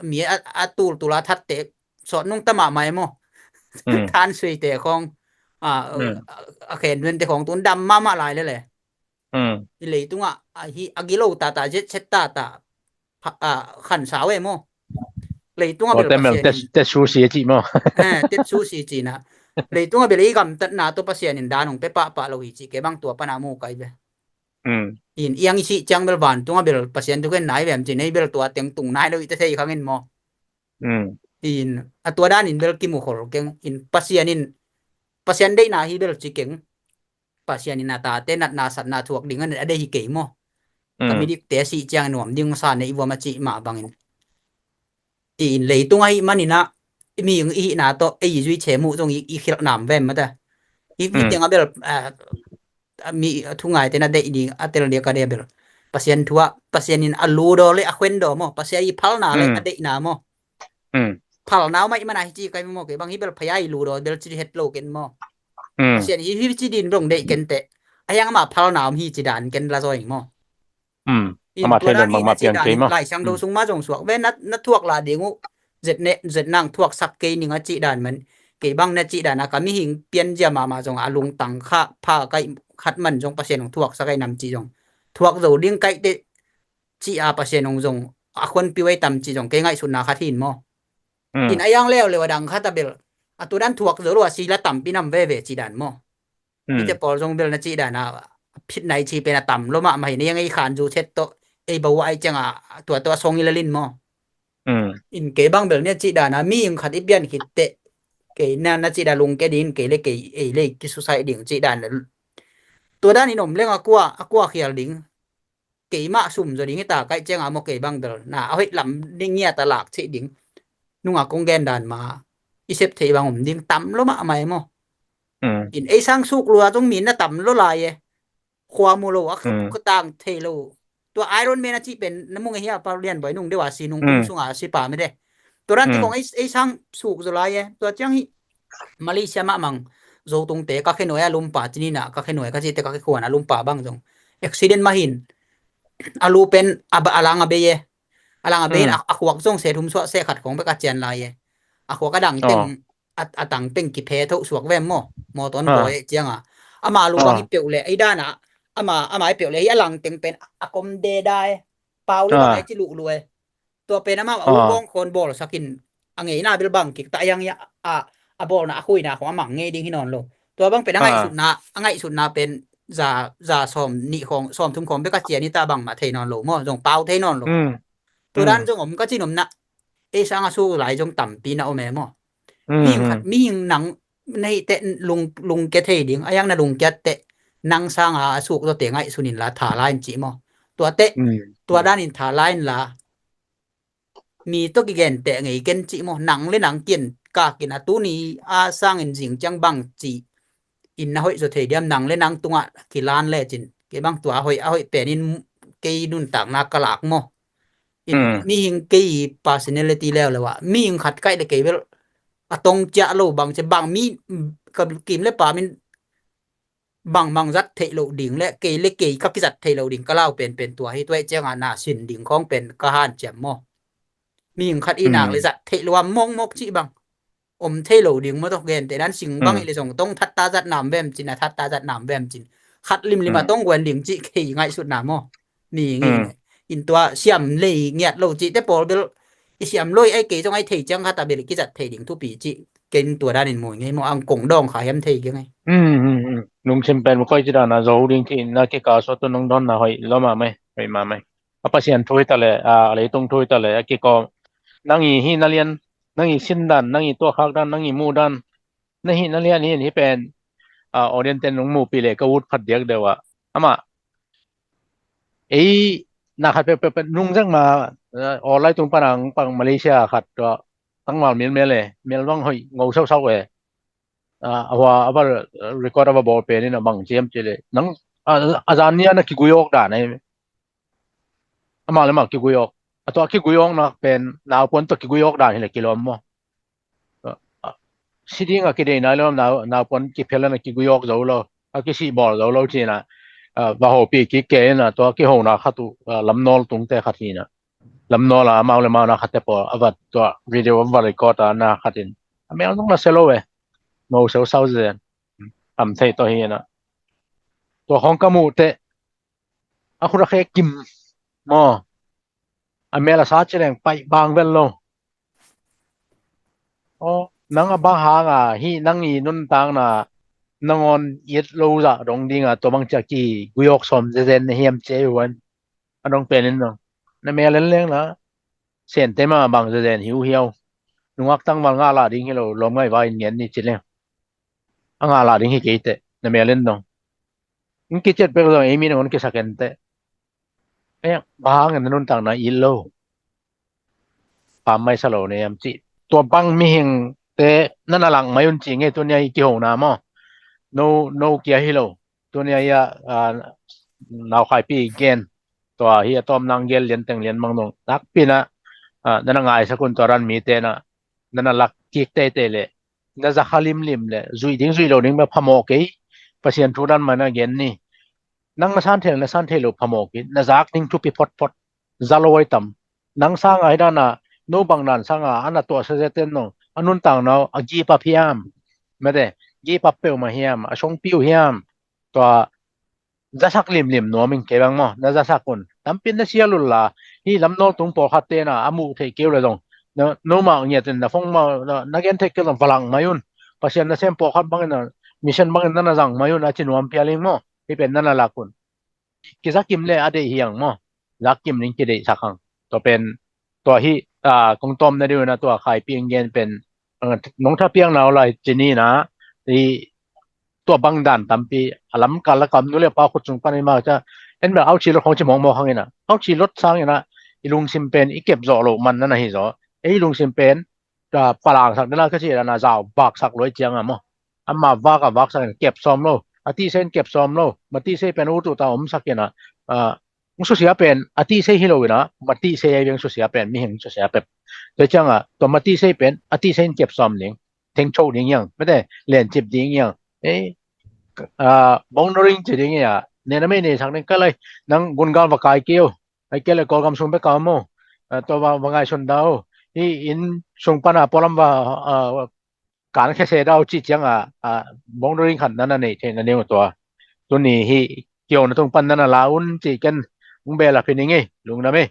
mi atul tula that te so nung tama mai mo than sui te khong khen wen te khong tun dam ma lai le i le tunga hi agilo ta jet set ta khan sa we mo le tunga bel pasianin te su si chi mo te su si chi na le tunga bel i gam tat na to pasianin danong pe pa lo hi chi ke bang tua pa na mu kai be in yang isi chang bel ban tunga bel pasien tu ken nai bem chi nei bel tua teng tung nai lo ite sei khangin mo in atua dan in bel ki mu khol keng in pasien dei na hi bel chi keng pasien in ata te nat na sat na thuak ding an ade hi ke mo kami dik te si chang nom ding sa nei wa ma chi ma bangin in le tunga hi manina mi yung i na to ei zui che mu jong i khil nam vem ma da i tenga bel mi thungai te na de ni atel de ka de bel pasien thua pasien in alu do le a khwen do mo pasien i phal na le ade na mo phal naw mai mana hi chi kai mo ke bang hi bel phai lu do bel chi het lo ken mo pasien hi chi din rong de ken te ayang ma phal naw hi chi dan ken la zoi mo ama the don bang ma pian ke mo lai sang do sung ma jong suak ve na thuak la dingu zet nang thuak sak ke ni nga chi dan man ke bang na chi dan ka mi hing pian ja ma jong alung tang kha pha kai khat man jong pasien ong thuak sakai nam chi jong thuak zo ding kai te chi a pasien ong jong a khon pi wei tam chi jong ke ngai sun na kha thin mo in ayang le wadang kha ta bel atu dan thuak zo ro si la tam pi nam ve chi dan mo ite pol jong bel na chi dan a phit nai chi pe na tam lo ma mai ni ngai khan ju chet to ei ba wai changa to song i lalin mo in ke bang bel ne chi dan a mi ing khat i pian khit te ke na chi da lung ke din ke le ke ei le ki society ding chi danตัวด้านนี้หนุ่มเรื่องaquaเขียลดิงเกมาสุ่มจะดิงตาใกล้เจ้าโมเกบังเดลน่ะเอาให้ลำดิ่งเงียตลาดสิดิงนุ่งกงแกนดานมาอีเซฟเทบางผมดิงต่ำแล้วมาใหม่โมอินไอสร้างสุกลัวต้องมีน่ะต่ำแล้วลายความมูโลก็ต่างเทโลตัวไอรอนแมนที่เป็นน้ำมุงเฮียปาเรียนบ่อยนุ่งได้ว่าสีนุ่งกุ้งสุงสิป่าไม่ได้ตัวนั้นที่ของไอสร้างสุกจะลายตัวจังฮิมาเลเซียมามังzo tung te ka khenoi alum pa chini na ka khenoi ka chi te ka khwan alum pa bang jong accident mahin alu pen alanga be akwak jong se thum so se khat khong be ka chen lai ye akwa ka dang teng atang teng ki phe tho suak vem mo ton boy chianga ama lu bang i peule ai da na ama i peule hi alang teng pen akom de dai เปล่าเลยบางไอ้จิลุรวยตัวเป็นมาเอาบ้องคนบอลสักินอังไงหน้าเบลบังกิกตะยังยอะบอลนะคุยนะของหมังไงดิ้งที่นอนโลตัวบางเป็นอังไงสุดนะอังไงสุดนะเป็นจะซ้อมนี่ของซ้อมทุมของเบกะเจียนี่ตาบังมาเทนอนโลมอจงเปล่าเทนอนโลตัวด้านจงผมก็จิหนมนะเอซังอาสู้หลายจงต่ำปีนะโอแม่มอมีหนังในเตลุงแกเทดิงอายังนะลุงแกเตนังสร้างอาสุกตัวเตงไงสุนินละถาลายจิมอตัวเตตัวด้านอินถาลายละมีตัวกิเกนเตไงเกนจิมอหนังเลยหนังกินกากินอตุนีอาสร้างอินจิงจังบังจิอินนะหอยสุเทเดียมหนังเลยหนังตุงะกิลานเลจินเกบังตัวหอยเป็นอินเกนุนตากนากะลากมออินมีหิงเกย personality แล้วเลยว่ามีหิงขัดใกล้ได้เกยเวลอะตรงจะโลบางจะบางมีกับกิมและป่ามันบางรัฐเทโลดิงและเกยและเกยกับกิจัดเทโลดิงก็เล่าเป็นตัวให้ตัวเจ้างานนาสินดิงของเป็นกะหานแจ่มมอมีหิงขัดอีนางเลยจัดเทโลว่ามองมกจิบังอมเทโลดิงบ่ต้องเกนแต่นั้นสิงบังอีเลยส่งต้องทัดตาจัดน้ำแวมจินทัดตาจัดน้ำแวมจินขัดลิมมาต้องกวนดิงจิเกยง่ายสุดหน้ามอนี่งี้อินตัวเสียมเลยเงียดโลจิแต่ปอเบลอีเสียมลอยไอ้เกยจงไอ้เทจังคาตาเบลกิจัดเทดิงทุปีจิเกนตัวด้านนินหมวยไงมออังกงดองขายhemเทยังไงนุงซิมเป็นบ่ค่อยจิดานะโซดิงที่นาke ka so to nong don na hoi lo ma mai hoi ma mai apa sian thoi ta le le tong thoi ta le ke ko nangi hi na lian nangi sin dan nangi to khak dan nangi mu dan na hi na lian hiเป็นoriental นงหมู่ปีเลยก็วุฒิพัดเดียกเดว่าama na khat pe nung jang ma online ตรงปางมาเลเซียkhat to tang mal mel mel le mel wang hoi ngau sau sau e awa abar record aba ball pe ni na bang jem chele nang azania na ki guyok da nai ama le ma ki guyok atwa ki guyok na pen na pon to ki guyok da ni le kilom mo siding a ki de na lo na pon ki phela na ki guyok zo lo a ki si ball zo lo chi na ba ho pi ki ke na to ki ho na khatu lamnol tung te khathi na lamnol a ma le ma na khate po avat to video va record na khatin amel nong na selo we no so sau zen thei to hi na to hong ka mu te a khura khe kim mo amela sa cheleng pai bang vel lo nang a ba ha nga hi nang i nun tang na nangon yet lo za dong ding a to bang cha ki guyok som zen hiam che wan anong penin no na melen leng na sen te ma bang zen hiu hiao nuak tang mal nga la ding hilo lom ngai vai ngen ni chile anga la ding hi ke te na melen no inki chet pe lo emi no ke sakente ba nga nun tang na illo pa mai salo ne am chi to bang mi hing te nana lang mayun chi nge to nya ki ho na mo no kia hilo to nya ya naw khai pi gen to hi atom nang gel len teng len mang no tak pi na nana ngai sakun to ran mi te na nana lak ki te te le na za khalim lim le zui ding zui lo ding ba phamo ke pasien thu dan mana gen ni nang na san the lo phamo ki na zak ning tu pi pot pot zaloi tam nang sang ai da na no bang nan sanga ana to se ten no anun tang no agi pa phiam mede gi pa pe ma hiam a song piu hiam to za sak lim no min ke bang mo na za sakun tampin na sia lul la hi lam no tung por khat te na amu the ke le dong no ma nge ten na phong ma na gen the ke lam falang mayun pasien na sem po khat bang na mission bang na jang mayun a chinuam pialing mo hi pen na la kun ki zakim le ade hiang mo zakim ning ki de sakang to pen to hiกงต้มนะดิวนะตัวขายเปียงเย็นเป็นน้องถ้าเปียงนาวลายจินี่นะที่ตัวบังดันตำปีอลัมกันละกำนู้เลยป้าขุดสูงปานนี้มาจะเห็นแบบเอาชีรถของจะมองข้างนี้นะเอาชีรถสร้างอย่างนะอีลุงซิมเป็นอีเก็บจอโลมันนั่นน่ะฮิจออีลุงซิมเป็นจะปลางสักนั่นก็สินะจาวบักสักร้อยเจียงอ่ะมั้งอันมาว่ากับบักสักเก็บซ้อมโลอาทิเส้นเก็บซ้อมโลมาที่เส้นเป็นอุตุตาสักนะมุสุเสียเป็นอาทิเซฮิโลนะมาติเซยังสุเสียเป็นมีหิงสุเสียเป็นแต่จังตัวมาติเซเป็นอาทิเซนเก็บซ้อมนิงเทงโชว์นิงยังไม่ได้เล่นจิบดิงยังบองนริงจิดิงยังเนี่ยนะไม่เนี่ยสักนึงก็เลยนังกุนกาลวากายเกียวไอ้เกลกอลกำสุนไปกามโมตัวว่าไงชนดาวที่อินสงปนาปอลัมว่าการแค่เสดาวจิจังบองนริงขันนั่นนี่เทงอันนี้ตัวนี้ที่เกี่ยวนะตรงปันนั่นลาอุนจิกัน ung bela piningi lung nami